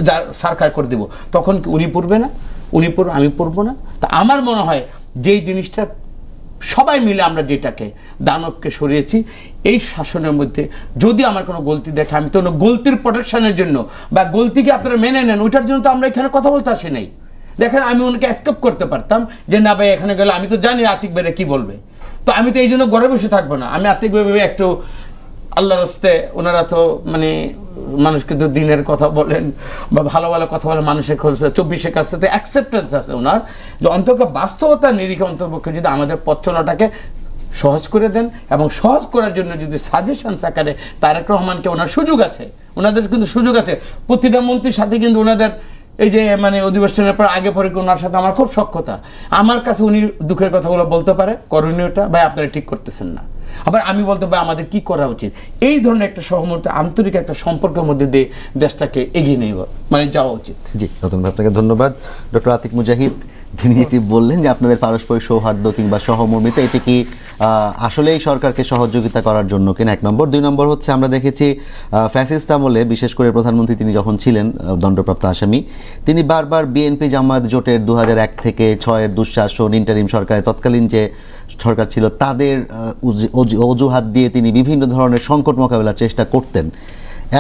যা সরকার করে দেব, তখন কি উনি পড়বে না, উনি পড়বে, আমি পড়বো না? তা আমার মনে হয় যেই জিনিসটা সবাই মিলে আমরা যেটাকে দানবকে সরিয়েছি, এই শাসনের মধ্যে যদি আমার কোনো গলতি দেখে, আমি তো গলতির প্রোটেকশনের জন্য বা গলতিকে আপনারা মেনে নেন ওইটার জন্য তো আমরা এখানে কথা বলতে আসি নাই। দেখেন, আমি ওনাকে এসকেপ করতে পারতাম যে না ভাই এখানে গেলে আমি তো জানি আতিক ভাইরা কি বলবে, তো আমি তো এই জন্য ঘরে বসে থাকবো না। আমি আতিক ভাই একটু আল্লাহর হস্তে, ওনারা তো মানে মানুষ কিন্তু দিনের কথা বলেন বা ভালো ভালো কথা বলেন, মানুষের কাছে 24-এর কাছ থেকে অ্যাকসেপ্টেন্স আছে ওনার, যে অন্তত বাস্তবতা নিরিখে অন্তপক্ষে যদি আমাদের পথ চলাটাকে সহজ করে দেন, এবং সহজ করার জন্য যদি সাজেশনস আকারে তারেক রহমানকে, ওনার সুযোগ আছে, ওনাদের কিন্তু সুযোগ আছে, প্রতিটা মন্ত্রীর সাথে কিন্তু ওনাদের এই যে মানে অধিবেশনের পর আগে পরে ওনার সাথে আমার খুব সখ্যতা, আমার কাছে উনি দুঃখের কথাগুলো বলতে পারে, করণীয়টা ভাই আপনারা ঠিক করতেছেন না, আবার আমি বলতে পারি আমাদের কি করা উচিত। এই ধরনের একটা সহমত, আন্তরিক একটা সম্পর্কের মধ্যে দিয়ে দেশটাকে এগিয়ে নিয়ে মানে যাওয়া উচিত। জি, রতন ভাই আপনাকে ধন্যবাদ। ডক্টর আতিক মুজাহিদ, তিনি যেটি বললেন যে আপনাদের পারস্পরিক সৌহার্দ্য কিংবা সহমর্মিতা, এটি কি আসলেই সরকারকে সহযোগিতা করার জন্য কিনা, 1 নম্বর। 2 নম্বর হচ্ছে আমরা দেখেছি ফ্যাসিস্ট আমলে, বিশেষ করে প্রধানমন্ত্রী তিনি যখন ছিলেন দণ্ডপ্রাপ্ত আসামি, তিনি বারবার বিএনপি জামায়াত জোটের 2001 থেকে 6-এর দুঃশাসন, ইন্টারিম সরকারের তৎকালীন যে সরকার ছিল তাদের অজুহাত দিয়ে তিনি বিভিন্ন ধরনের সংকট মোকাবেলার চেষ্টা করতেন।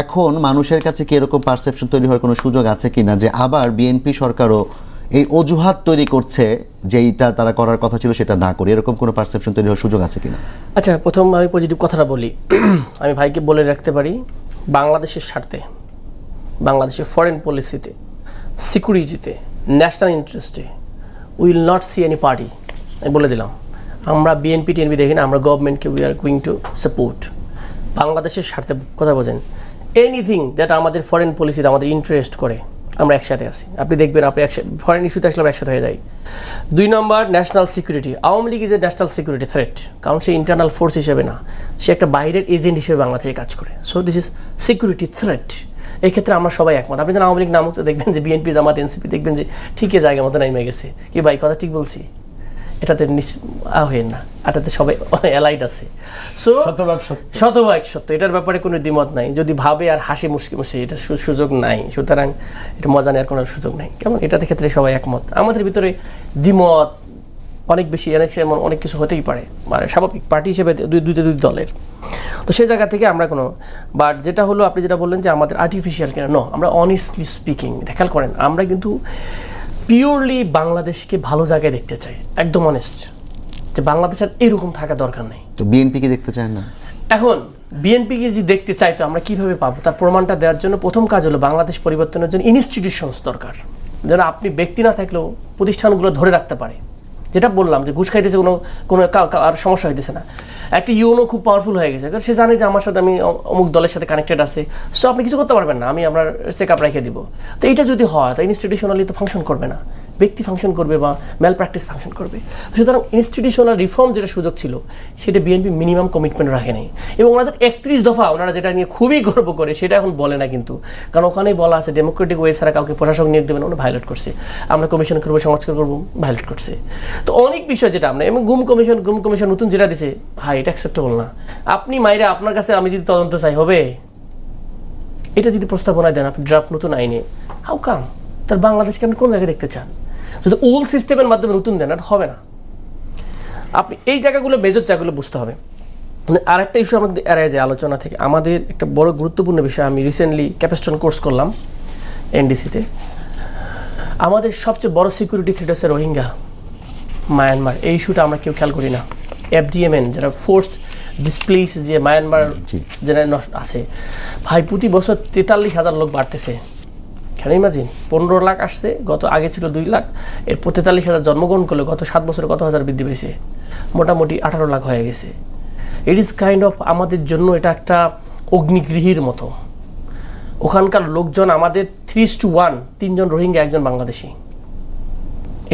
এখন মানুষের কাছে কি এরকম পারসেপশন তৈরি হওয়ার কোনো সুযোগ আছে কিনা যে আবার বিএনপি সরকারও এই অজুহাত তৈরি করছে যেইটা তারা করার কথা ছিল সেটা না করে, এরকম কোনো পারসেপশন তৈরি হওয়ার সুযোগ আছে কিনা? আচ্ছা, প্রথম আমি পজিটিভ কথাটা বলি। আমি ভাইকে বলে রাখতে পারি, বাংলাদেশের স্বার্থে, বাংলাদেশের ফরেন পলিসিতে, সিকিউরিটিতে, ন্যাশনাল ইন্টারেস্টে will not C any party. আমি বলে দিলাম, আমরা বিএনপি টিএনপি দেখি না, আমরা গভর্নমেন্টকে we are going to support. বাংলাদেশের স্বার্থে কথা বোঝেন, এনিথিং দ্যাট আমাদের ফরেন পলিসিতে আমাদের ইন্টারেস্ট করে আমরা একসাথে আছি। আপনি দেখবেন, আপনি ফরেন ইস্যুতে আসলে একসাথে হয়ে যাই। 2 নম্বর, national security. Awami League is a national security threat, কারণ সে ইন্টারনাল ফোর্স হিসেবে না, সে একটা বাইরের এজেন্ট হিসেবে বাংলাদেশে কাজ করে। So this is security threat. এই ক্ষেত্রে আমরা সবাই একমত। আপনি যখন আওয়ামী লীগ নামক দেখবেন যে বিএনপি জামাত এনসিপি দেখবেন যে ঠিকই জায়গার মতো নেমে গেছে। কি ভাই কথা ঠিক বলছি? এটাতে হয়ে না, এটাতে সবাই অ্যালাইড আছে। সো শতভাগ সত্য, এটার ব্যাপারে কোনো দ্বিমত নাই। যদি ভাবে আর হাসি মুশকি মুশকি, এটা সুযোগ নাই, সুতরাং এটা মজা নেওয়ার কোনো সুযোগ নাই। কেমন, এটাতে ক্ষেত্রে সবাই একমত। আমাদের ভিতরে দ্বিমত অনেক বেশি, অনেক কিছু হতেই পারে, মানে স্বাভাবিক, পার্টি হিসেবে দুই দলের। তো সেই জায়গা থেকে আমরা কোনো, বাট যেটা হলো আপনি যেটা বললেন যে আমাদের আর্টিফিশিয়াল কেন, নো, আমরা অনেস্টলি স্পিকিং, খেয়াল করেন, আমরা কিন্তু পিওরলি বাংলাদেশকে ভালো জায়গায় দেখতে চাই, একদম অনেস্ট, যে বাংলাদেশের এরকম থাকা দরকার নেই। তো বিএনপি কি দেখতে চায় না? এখন বিএনপিকে যে দেখতে চাই, তো আমরা কিভাবে পাবো তার প্রমাণটা দেওয়ার জন্য প্রথম কাজ হলো বাংলাদেশ পরিবর্তনের জন্য ইনস্টিটিউশনস দরকার, যেন আপনি ব্যক্তি না থাকলেও প্রতিষ্ঠানগুলো ধরে রাখতে পারে। যেটা বললাম যে ঘুষ খাইতেছে, কোনো আর সমস্যা হইতেছে না। একটা ইউনো খুব পাওয়ারফুল হয়ে গেছে, সে জানে যে আমার সাথে আমি অমুক দলের সাথে কানেক্টেড আছে, সো আপনি কিছু করতে পারবেন না, আমি আপনার চেক আপ রেখে দিব। তো এইটা যদি হয়, তা ইনস্টিটিউশনালি তো ফাংশন করবে না, ব্যক্তি ফাংশন করবে বা ম্যাল প্র্যাকটিস ফাংশন করবে। সুতরাং ইনস্টিটিউশনাল রিফর্ম যেটা সুযোগ ছিল, সেটা বিএনপি মিনিমাম কমিটমেন্ট রাখেনি। এবং ওনাদের 31 দফা ওনারা যেটা নিয়ে খুবই গর্ব করে, সেটা এখন বলে না কিন্তু, কারণ ওখানেই বলা আছে ডেমোক্রেটিক ওয়ে ছাড়া কাউকে প্রশাসক নিয়োগ দেবেন, ওরা ভায়োলেট করছে। আমরা কমিশন করবো, সংস্কার করবো, ভায়োলেট করছে। তো অনেক বিষয় যেটা আমরা, এবং গুম কমিশন নতুন যেটা দিছে, ভাই এটা অ্যাকসেপ্টেবল না। আপনি মাইরে আপনার কাছে আমি যদি তদন্ত চাই, হবে? এটা যদি প্রস্তাবনায় দেন আপনি ড্রাফট নতুন আইনে, হাউ কাম? তার বাংলাদেশকে আপনি কোন জায়গায় দেখতে চান? যদি ওল্ড সিস্টেমের মাধ্যমে নতুন দেন, এটা হবে না। আপনি এই জায়গাগুলো, মেজর জায়গাগুলো বুঝতে হবে। আর একটা ইস্যু আমাদের এড়ায় যায় আলোচনা থেকে, আমাদের একটা বড় গুরুত্বপূর্ণ বিষয়, আমি রিসেন্টলি ক্যাপাস্টন কোর্স করলাম এনডিসিতে। আমাদের সবচেয়ে বড় সিকিউরিটি থ্রেট হচ্ছে রোহিঙ্গা, মায়ানমার। এই ইস্যুটা আমরা কেউ খেয়াল করি না। FDMN যারা ফোর্স ডিসপ্লেস, যে মায়ানমার যারা আছে, ভাই প্রতি বছর 43,000 লোক বাড়তেছে। কেন ইমাজিন, 15 লাখ আসছে, আগে ছিল 2 লাখ, এরপর 43,000 জন্মগ্রহণ করলে গত 7 বছরে কত হাজার বৃদ্ধি পেয়েছে, মোটামুটি 18 লাখ হয়ে গেছে। ইট ইজ কাইন্ড অফ আমাদের জন্য এটা একটা অগ্নিগৃহীর মতো। ওখানকার লোকজন আমাদের 3:1, 3 জন রোহিঙ্গা, 1 জন বাংলাদেশি।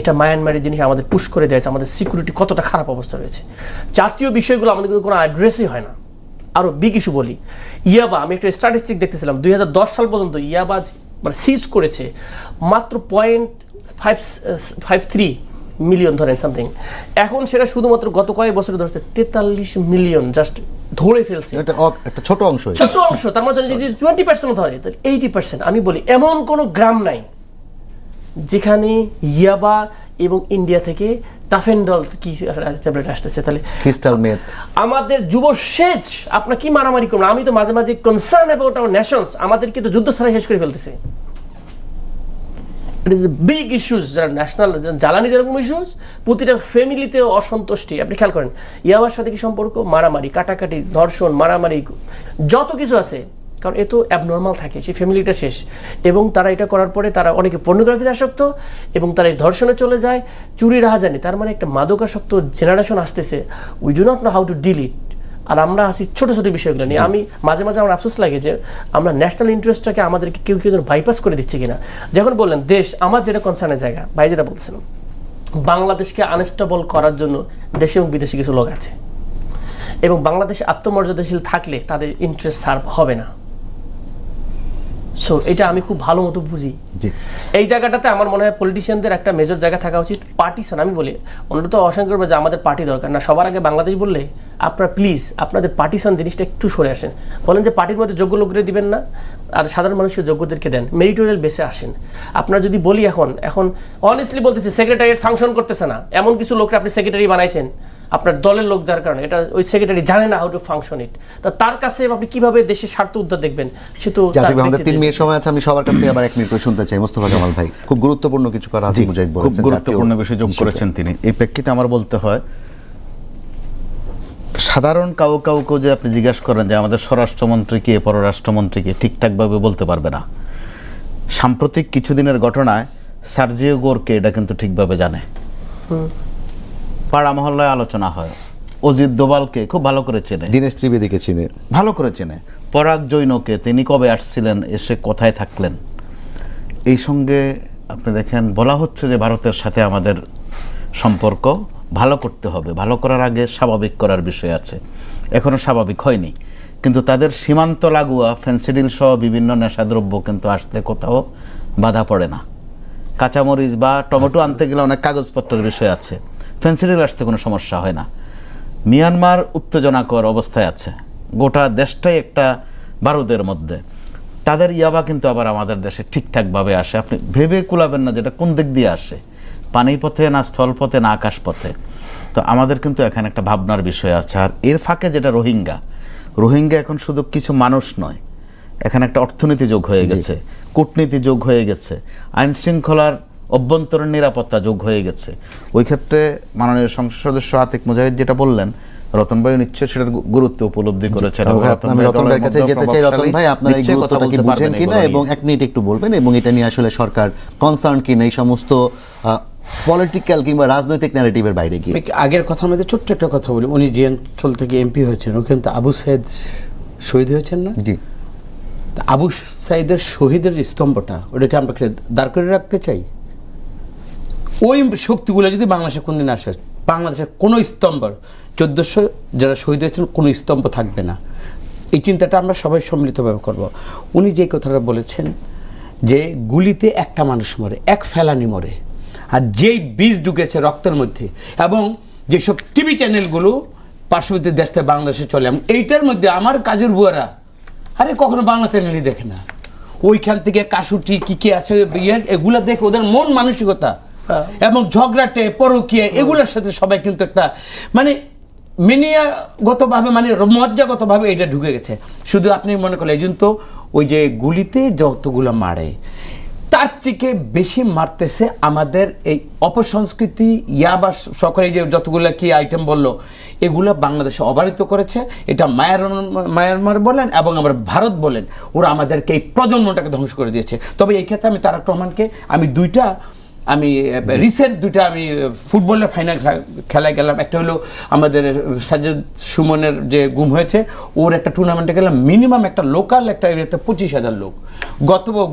এটা মায়ানমারের জিনিস আমাদের পুশ করে দিয়েছে, আমাদের সিকিউরিটি কতটা খারাপ অবস্থা রয়েছে। জাতীয় বিষয়গুলো আমাদের কিন্তু কোনো অ্যাড্রেসই হয় না। আরও বিগ ইস্যু বলি, ইয়াবা, আমি একটা স্ট্যাটিস্টিক দেখতেছিলাম, 2010 সাল পর্যন্ত ইয়াবা মানে সিজ করেছে মাত্র 0.53 মিলিয়ন ধরেন সামথিং। এখন সেটা শুধুমাত্র গত কয়েক বছরে ধরছে 43 মিলিয়ন, জাস্ট ধরে ফেলছে। একটা ছোট অংশ, তার মধ্যে যদি 20% ধরে, তাহলে 80%। আমি বলি এমন কোনো গ্রাম নাই যেখানে ইয়াবা এবং ইন্ডিয়া থেকে টাফেন্ডল কি ট্যাবলেট আসতেছে। তাহলে ক্রিস্টাল মেথ, আমাদের যুব সেচ, আপনার কি মারামারি করুন। আমি তো মাঝে মাঝে কনসার্ন অ্যাবাউট আওয়ার নেশনস, আমাদেরকে তো যুদ্ধ ছাড়াই শেষ করে ফেলতেছে। ইট ইজ বিগ ইস্যুস, যারা ন্যাশনাল জ্বালানি যেরকম ইস্যুস, প্রতিটা ফ্যামিলিতে অসন্তুষ্টি। আপনি খেয়াল করেন, ইয়াবার সাথে কি সম্পর্ক? মারামারি, কাটাকাটি, ধর্ষণ, মারামারি, যত কিছু আছে কারণ এ তো অ্যাবনর্মাল থাকে, সেই ফ্যামিলিটা শেষ। এবং তারা এটা করার পরে তারা অনেকে পর্নোগ্রাফিতে আসক্ত এবং তারা এই ধর্ষণে চলে যায়, চুরি রাহাজানি। তার মানে একটা মাদকাসক্ত জেনারেশন আসতেছে, we do not know how to deal it. আর আমরা আছি ছোট ছোট বিষয়গুলো নিয়ে। আমি মাঝে মাঝে আমার আফসোস লাগে যে আমরা ন্যাশনাল ইন্টারেস্টটাকে আমাদেরকে কেউ কেউ যেন বাইপাস করে দিচ্ছে কিনা। যখন বললেন দেশ, আমার যেটা কনসার্নের জায়গা, ভাই যেটা বলছিলাম, বাংলাদেশকে আনস্টেবল করার জন্য দেশে এবং বিদেশে কিছু লোক আছে, এবং বাংলাদেশে আত্মমর্যাদাশীল থাকলে তাদের ইন্টারেস্ট সার্ভ হবে না। সো এটা আমি খুব ভালো মতো বুঝি। এই জায়গাটাতে আমার মনে হয় পলিটিশিয়ানদের একটা মেজর জায়গা থাকা উচিত। পার্টিশন, আমি বলি ওনারা তো অসংখ্য করবে যে আমাদের পার্টি দরকার না, সবার আগে বাংলাদেশ বললে আপনারা প্লিজ আপনাদের পার্টিশন জিনিসটা একটু সরে আসেন। বলেন যে পার্টির মধ্যে যোগ্য লোকদের দিবেন না, আর সাধারণ মানুষের যোগ্যদেরকে দেন, মেরিটোরিয়াল বেসে আসেন। আপনারা যদি বলি এখন অনেস্টলি বলতেছে সেক্রেটারিয়েট ফাংশন করতেছে না, এমন কিছু লোকরা আপনি সেক্রেটারি বানাইছেন আপনার দলের লোক যার কারণে, এটা ওই সেক্রেটারি জানে না হাউ টু ফাংশন ইট। তার কাছে আপনি কিভাবে দেশের স্বার্থ উদ্ধার দেখবেন? সে তো আমাদের 3 মিনিট সময় আছে, আমি সবার কাছ থেকে আবার 1 মিনিট করে শুনতে চাই। মোস্তফা কামাল ভাই খুব গুরুত্বপূর্ণ কিছু কথা হাজি মুজাহিদ বলেছেন, খুব গুরুত্বপূর্ণ বিষয় যোগ করেছেন তিনি। এই প্রেক্ষিতে আমার বলতে হয়, সাধারণ কাউকে যে আপনি জিজ্ঞাসা করেন যে আমাদের স্বরাষ্ট্রমন্ত্রী কে, পররাষ্ট্রমন্ত্রী কে, ঠিকঠাকভাবে বলতে পারবে না। সাম্প্রতিক কিছুদিনের ঘটনায় সার্জিও গোরকে এটা কিন্তু ঠিকভাবে জানে, পাড়া মহল্লায় আলোচনা হয়। অজিত দোভালকে খুব ভালো করে চেনে, দীনেশ ত্রিবেদীকে চিনে, ভালো করে চেনে। পরাগ জৈনকে, তিনি কবে আসছিলেন, এসে কোথায় থাকলেন। এই সঙ্গে আপনি দেখেন বলা হচ্ছে যে ভারতের সাথে আমাদের সম্পর্ক ভালো করতে হবে, ভালো করার আগে স্বাভাবিক করার বিষয় আছে, এখনও স্বাভাবিক হয়নি। কিন্তু তাদের সীমান্ত লাগোয়া ফেন্সিডিল সহ বিভিন্ন নেশাদ্রব্য কিন্তু আসতে কোথাও বাধা পড়ে না। কাঁচামরিচ বা টমেটো আনতে গেলে অনেক কাগজপত্রের বিষয় আছে, ফেন্সিডিল আসতে কোনো সমস্যা হয় না। মিয়ানমার উত্তেজনাকর অবস্থায় আছে, গোটা দেশটাই একটা বারুদের মধ্যে। তাদের ইয়াবা কিন্তু আবার আমাদের দেশে ঠিকঠাকভাবে আসে, আপনি ভেবে কুলাবেন না যেটা কোন দিক দিয়ে আসে, পানি পথে না স্থল পথে না আকাশ পথে। তো আমাদের কিন্তু এখানে একটা ভাবনার বিষয় আছে। আর এর ফাঁকে যেটা রোহিঙ্গা এখন শুধু কিছু মানুষ নয়, এখানে একটা অর্থনীতি যোগ হয়ে গেছে, কূটনীতি যোগ হয়ে গেছে, আইন শৃঙ্খলার অভ্যন্তরীণ নিরাপত্তা যোগ হয়ে গেছে। ওই ক্ষেত্রে মাননীয় সংসদ সদস্য আতিক মুজাহিদ যেটা বললেন, রতন ভাই নিশ্চয় সেটার গুরুত্ব উপলব্ধি করেছেন। আমি রতন ভাইয়ের কাছে যেতে চাই। রতন ভাই, আপনারা এই গুরুত্বটা কি বুঝেন কিনা এবং 1 মিনিট একটু বলবেন, এবং এটা নিয়ে আসলে সরকার কনসার্ন কিনা এই সমস্ত পলিটিক্যাল কিংবা রাজনৈতিক ন্যারেটিভের বাইরে গিয়ে। আগের কথার মধ্যে ছোট্ট একটা কথা বলি, উনি যে অঞ্চল থেকে এমপি হয়েছেন ওখানে তো আবু সাইদ শহীদ হয়েছেন না? জি। আবু সাইদের শহীদের স্তম্ভটা ওটাকে আমরা দাঁড় করে রাখতে চাই? ওই শক্তিগুলো যদি বাংলাদেশে কোনদিন আসে, বাংলাদেশের কোনো স্তম্ভ, 1400 যারা শহীদ হয়েছেন কোনো স্তম্ভ থাকবে না। এই চিন্তাটা আমরা সবাই সম্মিলিতভাবে করব। উনি যে কথাটা বলেছেন যে গুলিতে একটা মানুষ মরে, এক ফেলানি মরে, আর যেই বীজ ঢুকেছে রক্তের মধ্যে, এবং যেসব টিভি চ্যানেলগুলো পার্শ্ববর্তী দেশ থেকে বাংলাদেশে চলে, এইটার মধ্যে আমার কাজের বুয়ারা আরে কখনো বাংলা চ্যানেলই দেখে না, ওইখান থেকে কাশুটি কি আছে এগুলা দেখে ওদের মন মানসিকতা এবং ঝগড়াটে পরকীয়া এগুলোর সাথে সবাই কিন্তু একটা মানে মিনিয়াগতভাবে মানে মজ্জাগতভাবে এটা ঢুকে গেছে। শুধু আপনি মনে করলেন এই জন্য তো ওই যে গুলিতে যতগুলো মারে তার থেকে বেশি মারতেছে আমাদের এই অপসংস্কৃতি ইয়াবা সকলে যে যতগুলো কি আইটেম বললো এগুলো বাংলাদেশে অবারিত করেছে। এটা মায়ানমার বলেন এবং আবার ভারত বলেন, ওরা আমাদেরকে এই প্রজন্মটাকে ধ্বংস করে দিয়েছে। তবে এই ক্ষেত্রে আমি তারেক রহমানকে রিসেন্ট দুইটা আমি ফুটবলের ফাইনাল খেলায় গেলাম। একটা হলো আমাদের সাজ্জাদ সুমনের যে গুম হয়েছে, ওর একটা টুর্নামেন্টে গেলাম, মিনিমাম একটা লোকাল একটা এরিয়াতে 25,000 লোক।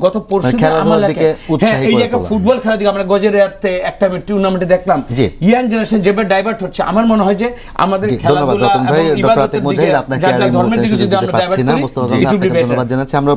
গত পরশু এই যে একটা ফুটবল খেলা দিকে আমরা গজের একটা টুর্নামেন্টে দেখলাম, ইয়াং জেনারেশন যেভাবে ডাইভার্ট হচ্ছে, আমার মনে হয় যে আমাদের খেলাধুলা এবং ইবাদতের দিকে, ধর্মের দিকে যদি আমরা ডাইভার্ট করি, ধন্যবাদ জানাচ্ছি আমরা।